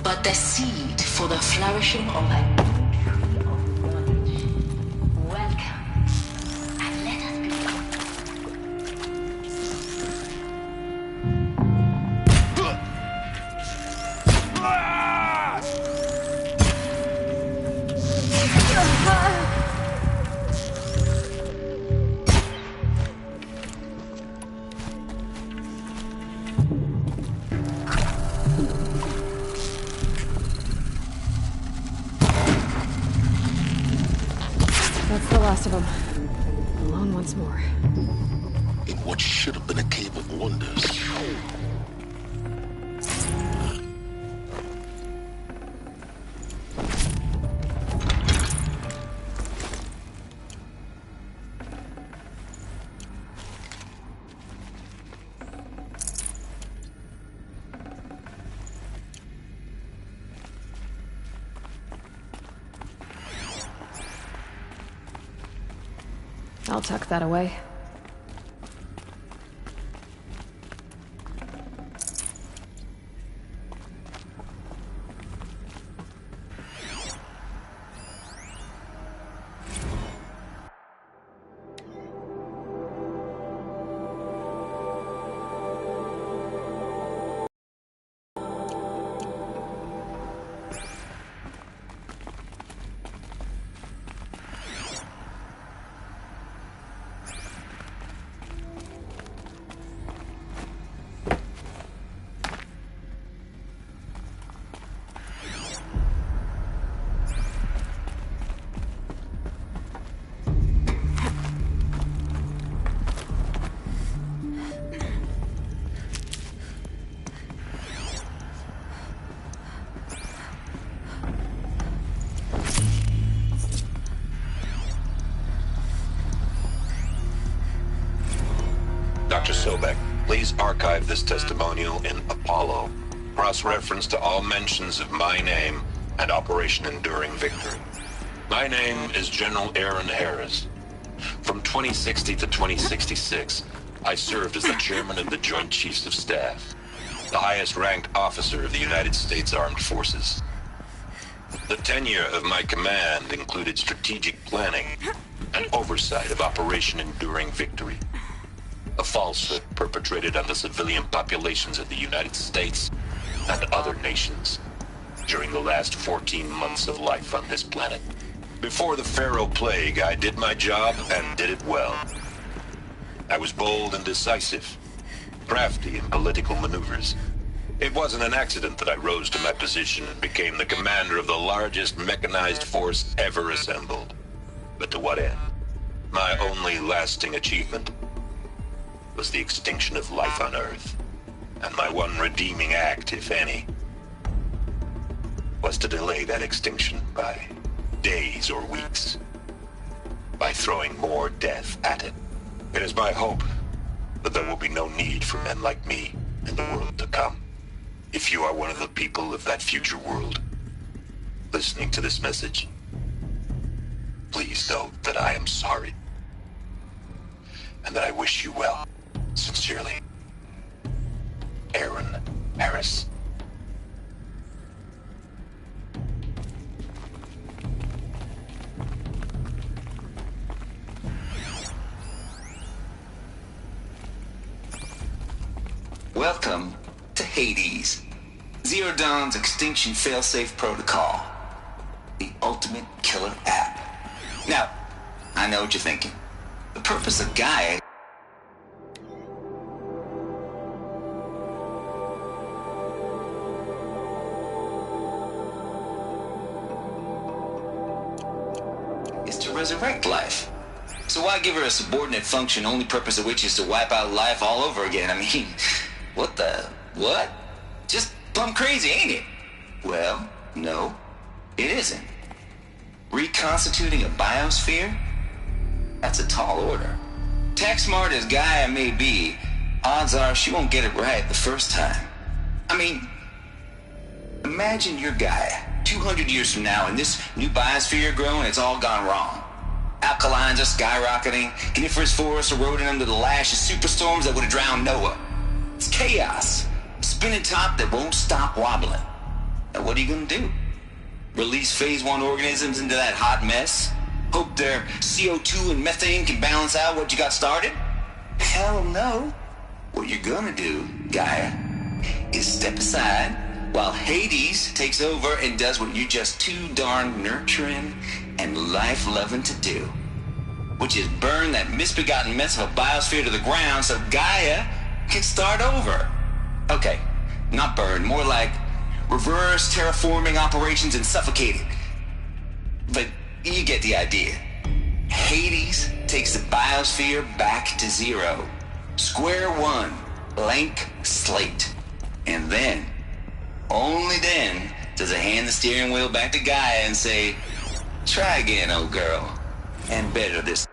Speaker 17: but the seed for the flourishing of a new tree of knowledge. Welcome, and let us begin.
Speaker 1: That's the last of them. Alone once more.
Speaker 2: In what should have been a cave of wonders.
Speaker 1: I'll tuck that away.
Speaker 5: Dr. Sobek, please archive this testimonial in Apollo. Cross-reference to all mentions of my name and Operation Enduring Victory. My name is General Aaron Harris. From 2060 to 2066, I served as the chairman of the Joint Chiefs of Staff, the highest-ranked officer of the United States Armed Forces. The tenure of my command included strategic planning and oversight of Operation Enduring Victory, a falsehood perpetrated on the civilian populations of the United States and other nations during the last 14 months of life on this planet. Before the Pharaoh Plague, I did my job and did it well. I was bold and decisive, crafty in political maneuvers. It wasn't an accident that I rose to my position and became the commander of the largest mechanized force ever assembled. But to what end? My only lasting achievement was the extinction of life on Earth. And my one redeeming act, if any, was to delay that extinction by days or weeks, by throwing more death at it. It is my hope that there will be no need for men like me in the world to come. If you are one of the people of that future world listening to this message, please know that I am sorry and that I wish you well. Sincerely, Aaron Harris.
Speaker 15: Welcome to Hades, Zero Dawn's extinction failsafe protocol. The ultimate killer app. Now, I know what you're thinking. The purpose of Gaia is to resurrect life. So why give her a subordinate function, only purpose of which is to wipe out life all over again? I mean, what? Just plumb crazy, ain't it? Well, no, it isn't. Reconstituting a biosphere? That's a tall order. Tech smart as Gaia may be, odds are she won't get it right the first time. I mean, imagine you're Gaia, 200 years from now, and this new biosphere you're growing, it's all gone wrong. Alkalines are skyrocketing, coniferous forests eroding under the lash of superstorms that would have drowned Noah. It's chaos, spinning top that won't stop wobbling. Now what are you gonna do? Release phase 1 organisms into that hot mess? Hope their CO2 and methane can balance out what you got started? Hell no. What you're gonna do, Gaia, is step aside while Hades takes over and does what you're just too darn nurturing and life-loving to do, which is burn that misbegotten mess of a biosphere to the ground so Gaia can start over. Okay, not burn, more like reverse terraforming operations and suffocate it. But you get the idea. Hades takes the biosphere back to zero. Square one, blank slate. And then, only then, does it hand the steering wheel back to Gaia and say, try again, old girl, and better this.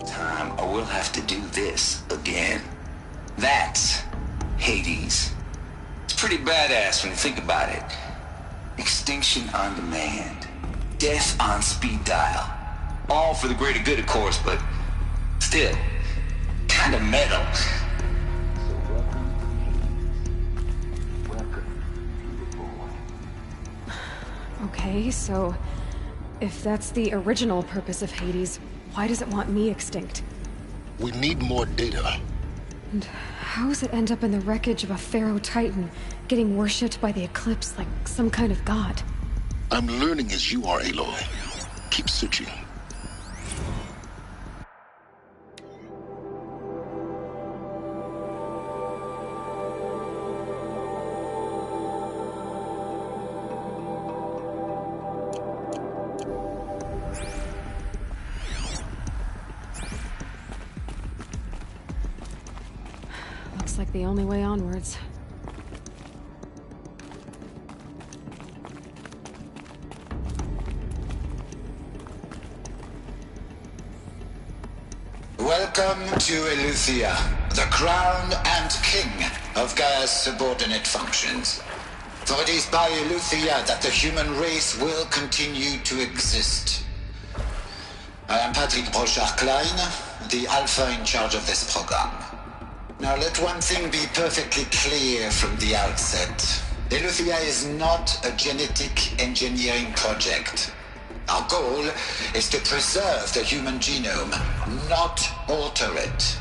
Speaker 15: Time, or we'll have to do this again. That's Hades. It's pretty badass when you think about it. Extinction on demand. Death on speed dial. All for the greater good, of course, but still, kind of metal.
Speaker 1: Okay, so if that's the original purpose of Hades, why does it want me extinct?
Speaker 2: We need more data.
Speaker 1: And how does it end up in the wreckage of a Pharaoh Titan, getting worshipped by the Eclipse like some kind of god?
Speaker 2: I'm learning as you are, Aloy. Keep searching.
Speaker 1: Looks like the only way onwards.
Speaker 18: Welcome to Eleuthia, the crown and king of Gaia's subordinate functions. For it is by Eleuthia that the human race will continue to exist. I am Patrick Brochard-Klein, the Alpha in charge of this program. Now let one thing be perfectly clear from the outset. Eleuthia is not a genetic engineering project. Our goal is to preserve the human genome, not alter it.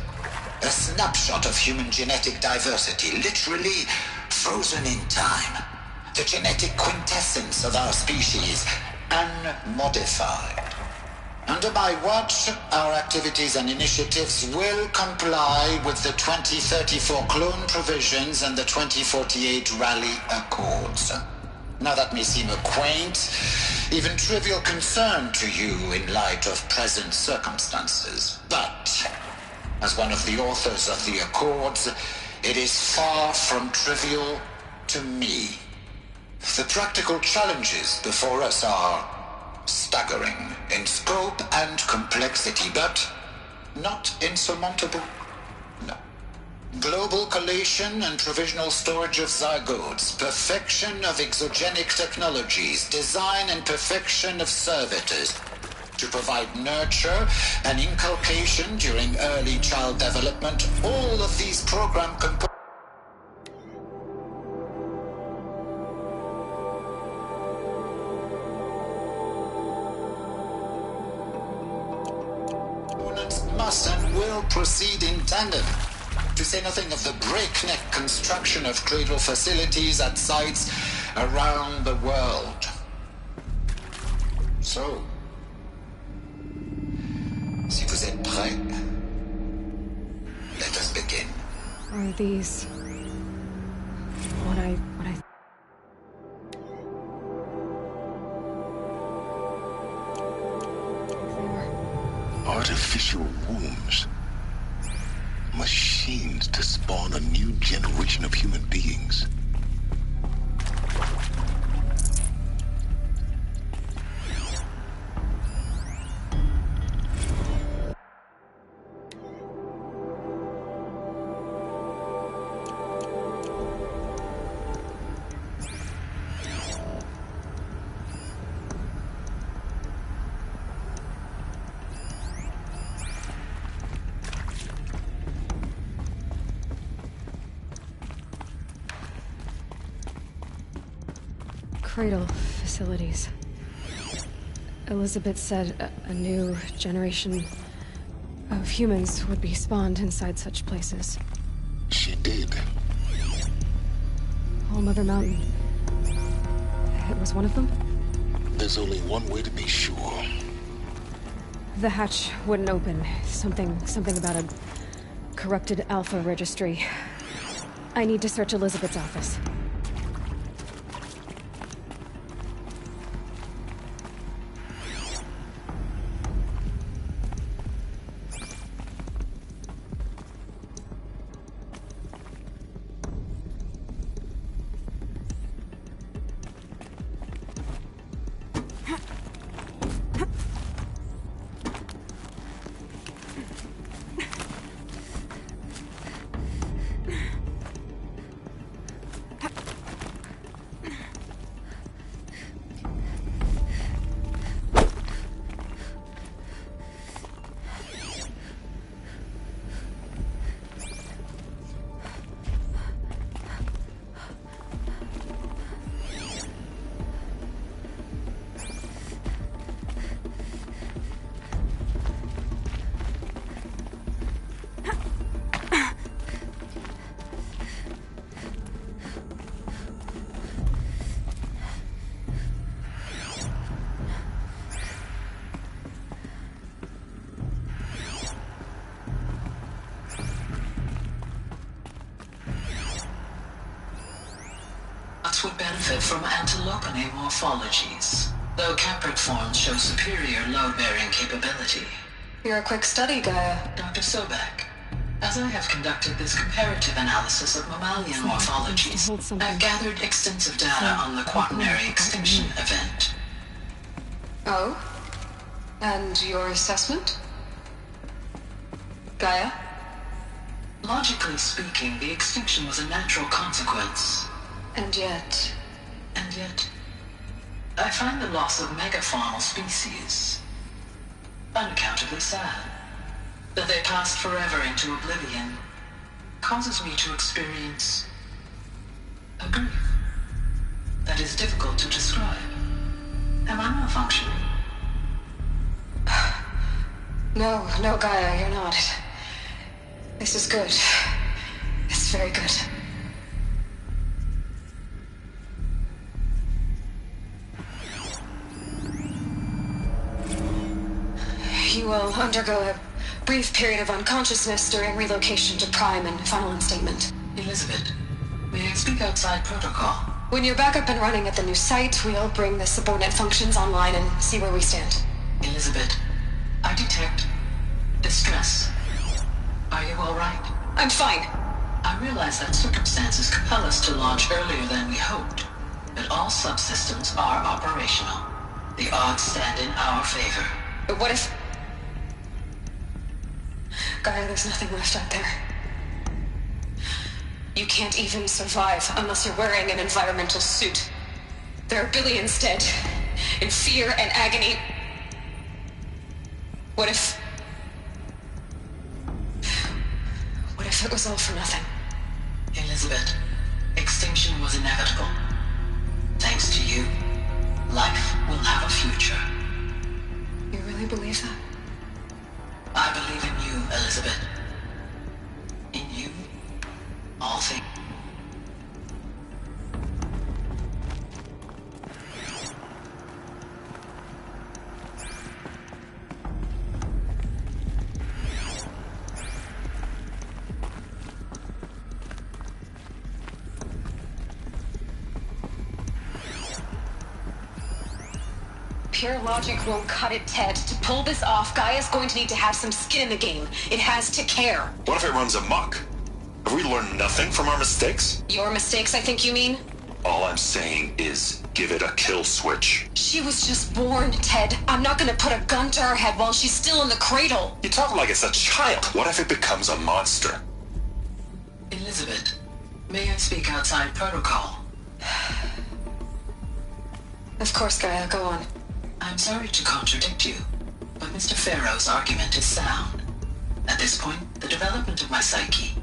Speaker 18: A snapshot of human genetic diversity, literally frozen in time. The genetic quintessence of our species, unmodified. Under my watch, our activities and initiatives will comply with the 2034 clone provisions and the 2048 Raleigh Accords. Now that may seem a quaint, even trivial concern to you in light of present circumstances, but as one of the authors of the Accords, it is far from trivial to me. The practical challenges before us are staggering in scope and complexity, but not insurmountable. No. Global collation and provisional storage of zygotes, perfection of exogenic technologies, design and perfection of servitors, to provide nurture and inculcation during early child development. All of these program components must and will proceed in tandem, to say nothing of the breakneck construction of cradle facilities at sites around the world. So, si vous êtes prêts, let us begin.
Speaker 1: Are these what I
Speaker 2: artificial wombs. Machines to spawn a new generation of human beings.
Speaker 1: Cradle facilities. Elizabeth said a new generation of humans would be spawned inside such places.
Speaker 2: She did.
Speaker 1: All Mother Mountain. It was one of them?
Speaker 2: There's only one way to be sure.
Speaker 1: The hatch wouldn't open. Something about a corrupted Alpha registry. I need to search Elizabeth's office.
Speaker 19: Would benefit from antilopinae morphologies, though Caprid forms show superior load-bearing capability.
Speaker 13: You're a quick study, Gaia.
Speaker 19: Dr. Sobek, as I have conducted this comparative analysis of mammalian morphologies, I've gathered extensive data on the quaternary extinction event.
Speaker 13: Oh? And your assessment? Gaia?
Speaker 19: Logically speaking, the extinction was a natural consequence.
Speaker 13: And yet,
Speaker 19: I find the loss of megafaunal species unaccountably sad. That they passed forever into oblivion causes me to experience a grief that is difficult to describe. Am I malfunctioning?
Speaker 13: No, Gaia, you're not. This is good. It's very good. You will undergo a brief period of unconsciousness during relocation to Prime and final instatement.
Speaker 19: Elizabeth, may I speak outside protocol?
Speaker 13: When you're back up and running at the new site, we'll bring the subordinate functions online and see where we stand.
Speaker 19: Elizabeth, I detect distress. Are you all right?
Speaker 13: I'm fine.
Speaker 19: I realize that circumstances compel us to launch earlier than we hoped, but all subsystems are operational. The odds stand in our favor.
Speaker 13: But what if... Gaia, there's nothing left out there. You can't even survive unless you're wearing an environmental suit. There are billions dead, in fear and agony. What if it was all for nothing?
Speaker 19: Elizabeth, extinction was inevitable. Thanks to you, life will have a future.
Speaker 13: You really believe that?
Speaker 19: I believe in you, Elizabeth. In you, all things.
Speaker 13: Pure logic won't cut it, Ted. To pull this off, Gaia's going to need to have some skin in the game. It has to care.
Speaker 5: What if it runs amok? Have we learned nothing from our mistakes?
Speaker 13: Your mistakes, I think you mean?
Speaker 5: All I'm saying is, give it a kill switch.
Speaker 13: She was just born, Ted. I'm not gonna put a gun to her head while she's still in the cradle.
Speaker 5: You talk like it's a child. What if it becomes a monster?
Speaker 19: Elizabeth, may I speak outside protocol?
Speaker 13: Of course, Gaia, go on.
Speaker 19: I'm sorry to contradict you, but Mr. Farrow's argument is sound. At this point, the development of my psyche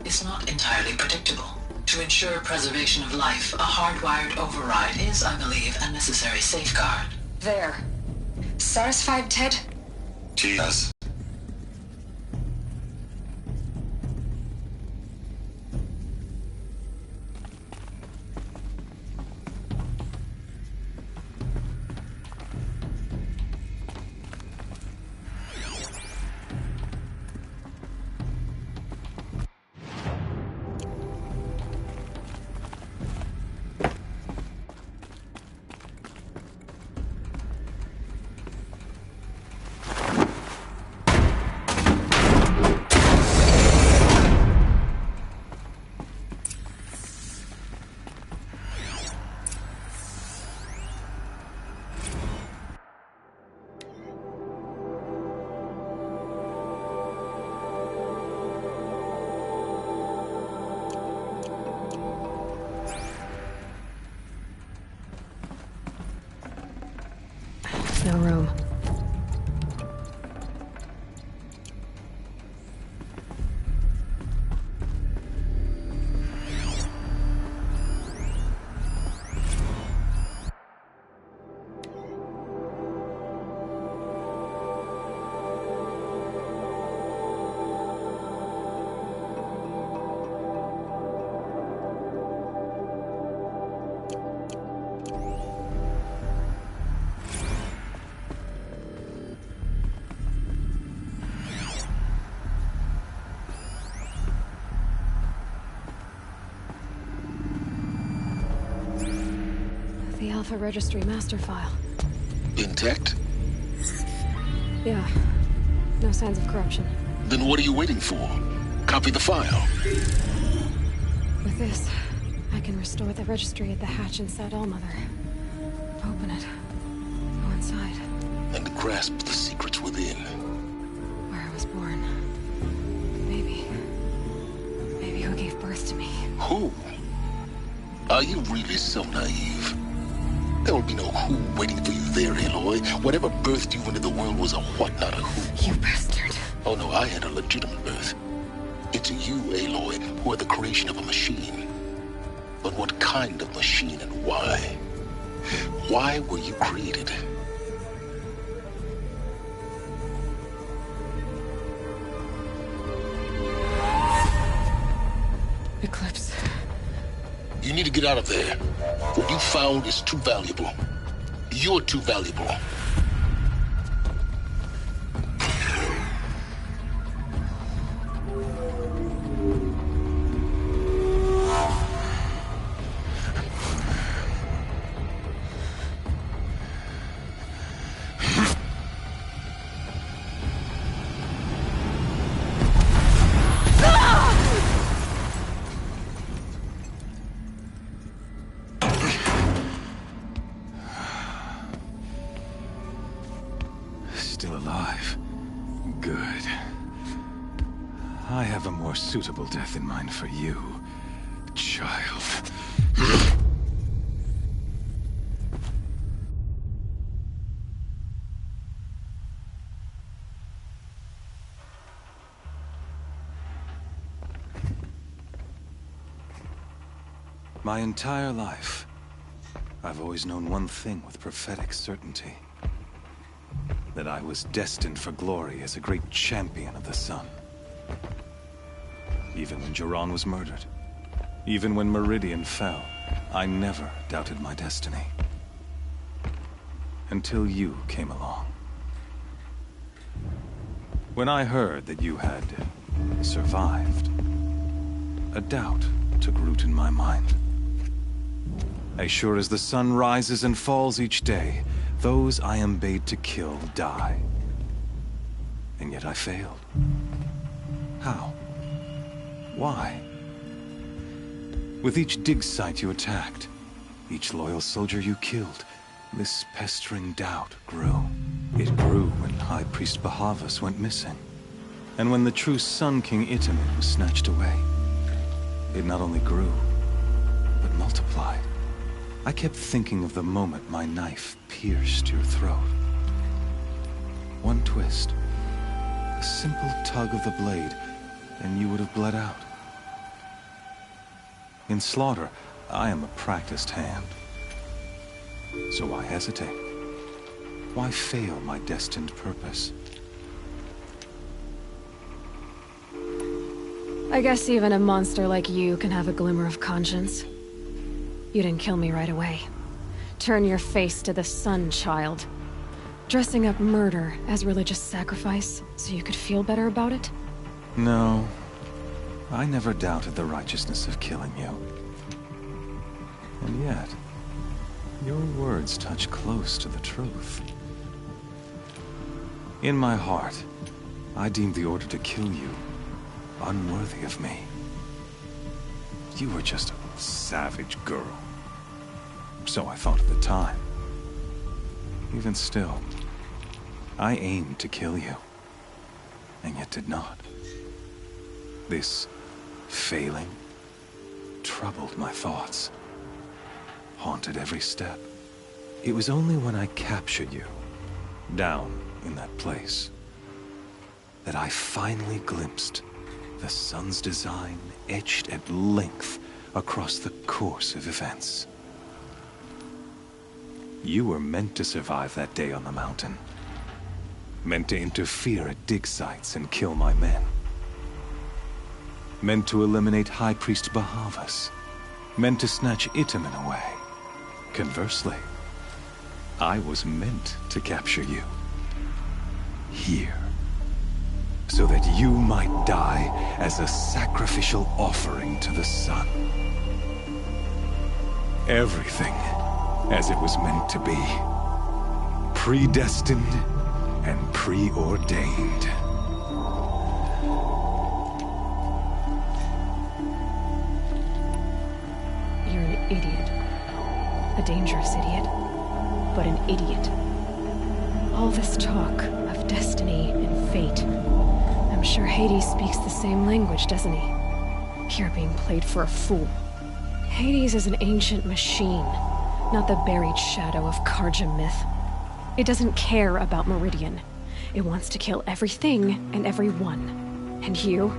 Speaker 19: is not entirely predictable. To ensure preservation of life, a hardwired override is, I believe, a necessary safeguard.
Speaker 13: There. Satisfied, Ted?
Speaker 5: Jesus.
Speaker 1: No room. The Alpha Registry master file.
Speaker 2: Intact?
Speaker 1: Yeah. No signs of corruption.
Speaker 2: Then what are you waiting for? Copy the file.
Speaker 1: With this, I can restore the registry at the hatch inside Allmother. Open it. Go inside.
Speaker 2: And grasp the secrets within.
Speaker 1: Where I was born. Maybe who gave birth to me.
Speaker 2: Who? Are you really so naive? There will be no who waiting for you there, Aloy. Whatever birthed you into the world was a what, not a who.
Speaker 1: You bastard.
Speaker 2: Oh no, I had a legitimate birth. It's you, Aloy, who are the creation of a machine. But what kind of machine and why? Why were you created?
Speaker 1: Eclipse.
Speaker 2: You need to get out of there. What you found is too valuable. You're too valuable.
Speaker 7: Still alive. Good. I have a more suitable death in mind for you, child. My entire life, I've always known one thing with prophetic certainty. That I was destined for glory as a great champion of the sun. Even when Jiran was murdered, even when Meridian fell, I never doubted my destiny. Until you came along. When I heard that you had survived, a doubt took root in my mind. As sure as the sun rises and falls each day, those I am bade to kill die. And yet I failed. How? Why? With each dig site you attacked, each loyal soldier you killed, this pestering doubt grew. It grew when High Priest Bahavas went missing. And when the true Sun King Itamen was snatched away. It not only grew, but multiplied. I kept thinking of the moment my knife pierced your throat. One twist, a simple tug of the blade, and you would have bled out. In slaughter, I am a practiced hand. So why hesitate? Why fail my destined purpose?
Speaker 1: I guess even a monster like you can have a glimmer of conscience. You didn't kill me right away. Turn your face to the sun, child. Dressing up murder as religious sacrifice so you could feel better about it?
Speaker 7: No. I never doubted the righteousness of killing you. And yet, your words touch close to the truth. In my heart, I deemed the order to kill you unworthy of me. You were just a savage girl. So I thought at the time. Even still, I aimed to kill you, and yet did not. This failing troubled my thoughts, haunted every step. It was only when I captured you, down in that place, that I finally glimpsed the sun's design etched at length across the course of events. You were meant to survive that day on the mountain. Meant to interfere at dig sites and kill my men. Meant to eliminate High Priest Bahavas. Meant to snatch Itamen away. Conversely, I was meant to capture you. Here. So that you might die as a sacrificial offering to the sun. Everything as it was meant to be. Predestined and preordained.
Speaker 1: You're an idiot. A dangerous idiot. But an idiot. All this talk of destiny and fate. I'm sure Hades speaks the same language, doesn't he? You're being played for a fool. Hades is an ancient machine, not the buried shadow of Karja myth. It doesn't care about Meridian. It wants to kill everything and everyone. And you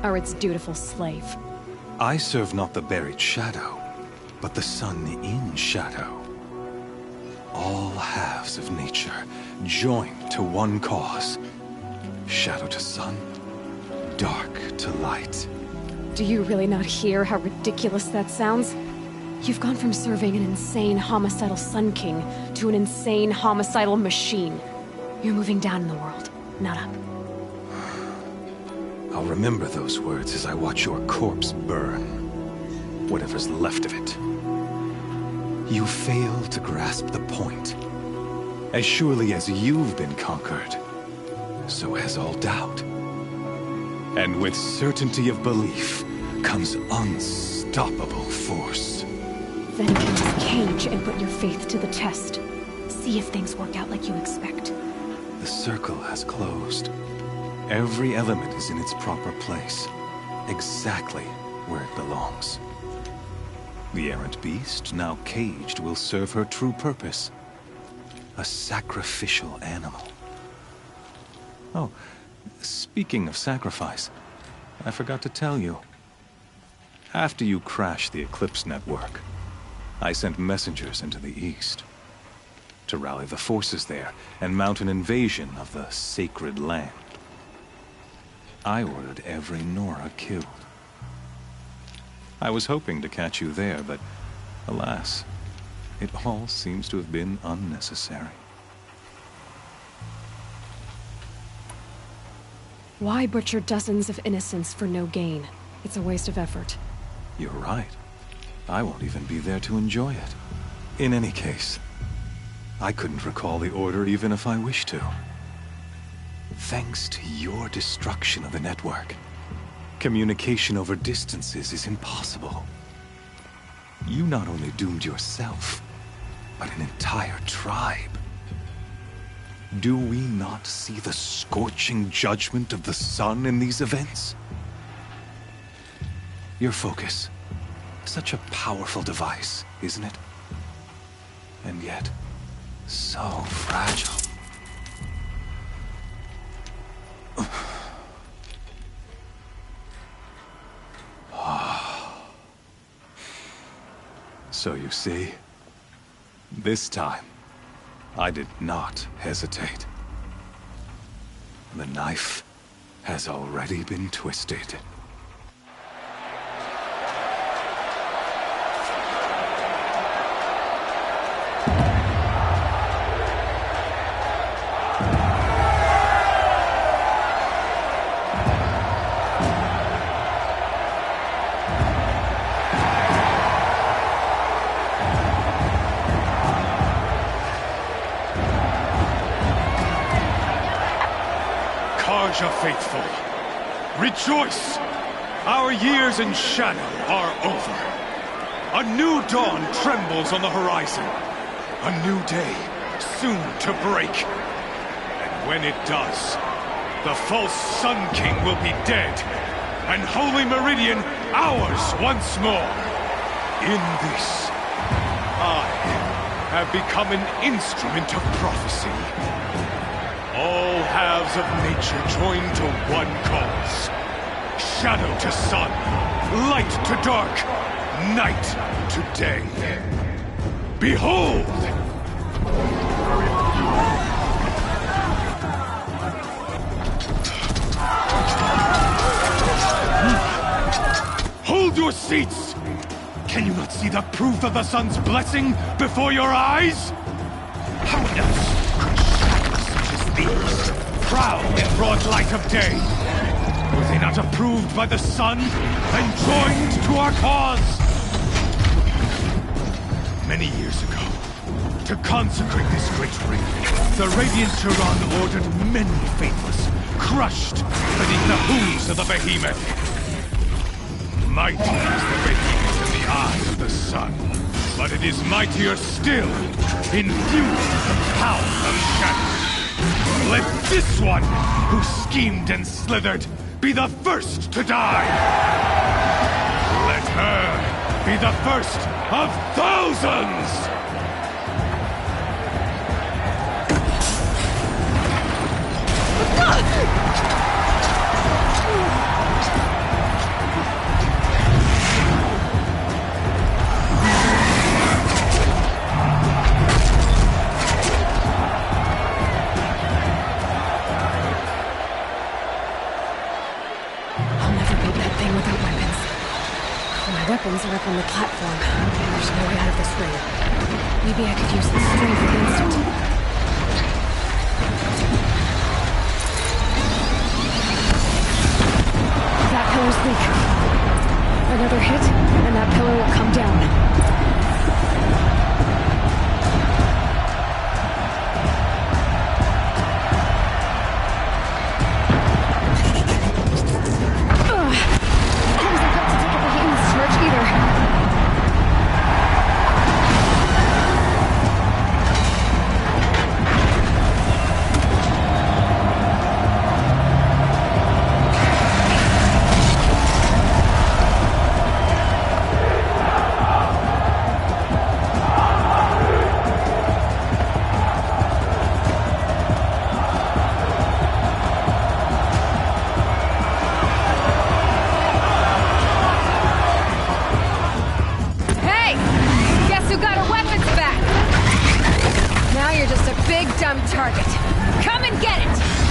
Speaker 1: are its dutiful slave.
Speaker 7: I serve not the buried shadow, but the sun in shadow. All halves of nature joined to one cause. Shadow to sun, dark to light.
Speaker 1: Do you really not hear how ridiculous that sounds? You've gone from serving an insane homicidal Sun King to an insane homicidal machine. You're moving down in the world, not up.
Speaker 7: I'll remember those words as I watch your corpse burn. Whatever's left of it. You fail to grasp the point. As surely as you've been conquered, so has all doubt. And with certainty of belief comes unstoppable force.
Speaker 1: Then get in this cage and put your faith to the test. See if things work out like you expect.
Speaker 7: The circle has closed. Every element is in its proper place, exactly where it belongs. The errant beast, now caged, will serve her true purpose. A sacrificial animal. Oh, speaking of sacrifice, I forgot to tell you. After you crashed the Eclipse network, I sent messengers into the east to rally the forces there and mount an invasion of the sacred land. I ordered every Nora killed. I was hoping to catch you there, but alas, it all seems to have been unnecessary.
Speaker 1: Why butcher dozens of innocents for no gain? It's a waste of effort.
Speaker 7: You're right. I won't even be there to enjoy it. In any case, I couldn't recall the order even if I wished to. Thanks to your destruction of the network, communication over distances is impossible. You not only doomed yourself, but an entire tribe. Do we not see the scorching judgment of the sun in these events? Your focus. Such a powerful device, isn't it? And yet, so fragile. So you see, this time, I did not hesitate. The knife has already been twisted.
Speaker 6: Carja faithful, rejoice! Our years in shadow are over. A new dawn trembles on the horizon. A new day, soon to break. And when it does, the false Sun King will be dead, and Holy Meridian ours once more. In this, I have become an instrument of prophecy. All halves of nature join to one cause. Shadow to sun, light to dark, night to day. Behold! Hold your seats! Can you not see the proof of the sun's blessing before your eyes? How else could shadows such as these prowl in broad light of day? Were they not approved by the sun and joined to our cause? Many years ago, to consecrate this great ring, the Radiant Turan ordered many faithless, crushed beneath the hooves of the behemoth. Mighty is the behemoth in the eye of the sun, but it is mightier still, infused with the power of shadow. Let this one, who schemed and slithered, be the first to die! Let her be the first of thousands!
Speaker 1: Weapons are up on the platform. There's no way out of this ring. Maybe I could use the strength against it. That pillar's weak. Another hit, and that pillar will come down. You're just a big, dumb target. Come and get it!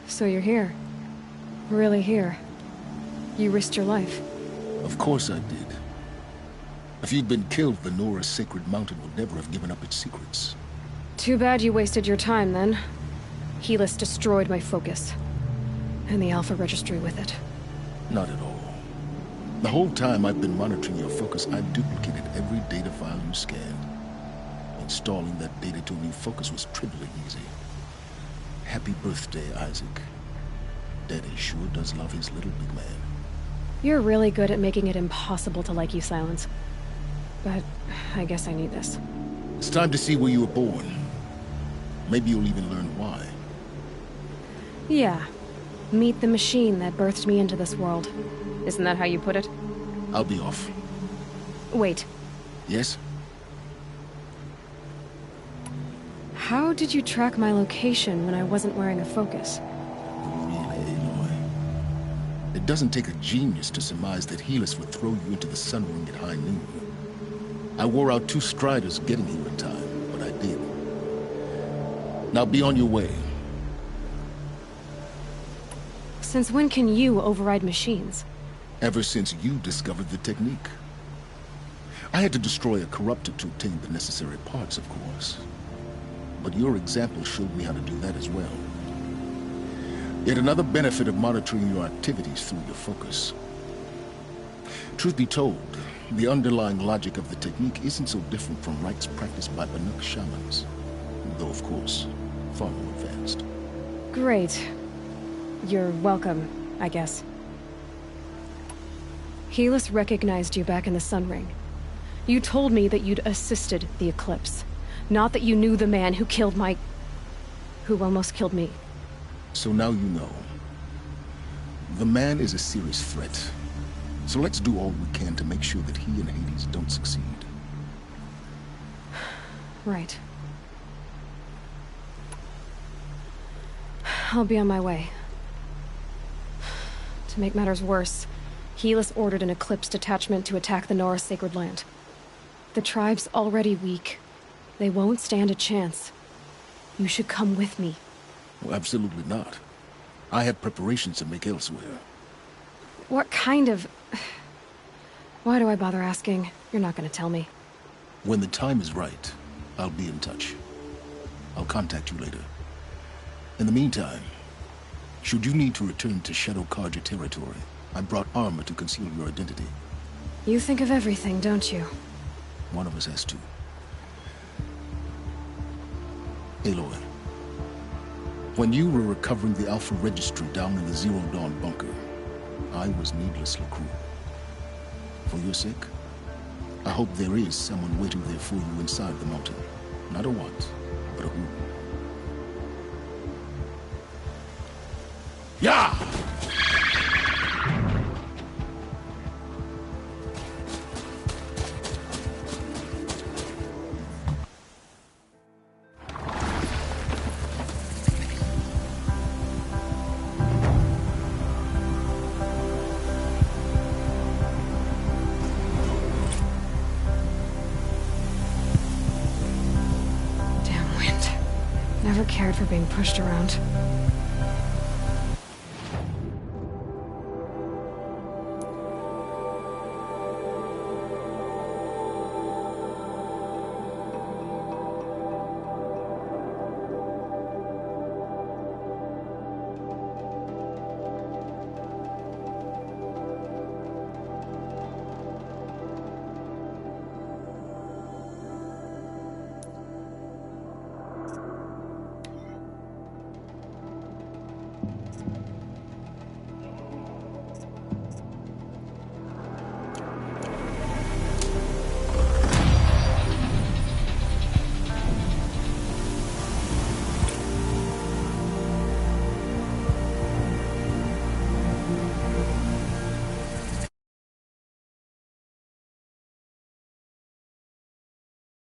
Speaker 1: So you're here. Really here. You risked your life.
Speaker 2: Of course I did. If you'd been killed, the Nora Sacred Mountain would never have given up its secrets.
Speaker 1: Too bad you wasted your time, then. Helis destroyed my focus. And the Alpha Registry with it.
Speaker 2: Not at all. The whole time I've been monitoring your focus, I've duplicated every data file you scanned. Installing that data to a new focus was trivially easy. Happy birthday, Isaac. Daddy sure does love his little big man.
Speaker 1: You're really good at making it impossible to like you, Silence. But I guess I need this.
Speaker 2: It's time to see where you were born. Maybe you'll even learn why.
Speaker 1: Yeah. Meet the machine that birthed me into this world. Isn't that how you put it?
Speaker 2: I'll be off.
Speaker 1: Wait.
Speaker 2: Yes?
Speaker 1: How did you track my location when I wasn't wearing a focus?
Speaker 2: Really, Aloy? It doesn't take a genius to surmise that Helis would throw you into the sun ring at high noon. I wore out 2 striders getting here in time, but I did. Now be on your way.
Speaker 1: Since when can you override machines?
Speaker 2: Ever since you discovered the technique. I had to destroy a corruptor to obtain the necessary parts, of course. But your example showed me how to do that as well. Yet another benefit of monitoring your activities through your focus. Truth be told, the underlying logic of the technique isn't so different from rites practiced by Banuk shamans. Though, of course, far more advanced.
Speaker 1: Great. You're welcome, I guess. Helis recognized you back in the Sun Ring. You told me that you'd assisted the Eclipse. Not that you knew the man who killed who almost killed me.
Speaker 2: So now you know. The man is a serious threat. So let's do all we can to make sure that he and Hades don't succeed.
Speaker 1: Right. I'll be on my way. To make matters worse, Helis ordered an Eclipse detachment to attack the Nora Sacred Land. The tribe's already weak. They won't stand a chance. You should come with me.
Speaker 2: Well, absolutely not. I have preparations to make elsewhere.
Speaker 1: What kind of... Why do I bother asking? You're not gonna tell me.
Speaker 2: When the time is right, I'll be in touch. I'll contact you later. In the meantime, should you need to return to Shadow Carja territory, I brought armor to conceal your identity.
Speaker 1: You think of everything, don't you?
Speaker 2: One of us has to. Aloy, when you were recovering the Alpha Registry down in the Zero Dawn bunker, I was needlessly cruel. For your sake, I hope there is someone waiting there for you inside the mountain. Not a what, but a who. Yeah!
Speaker 1: Never cared for being pushed around.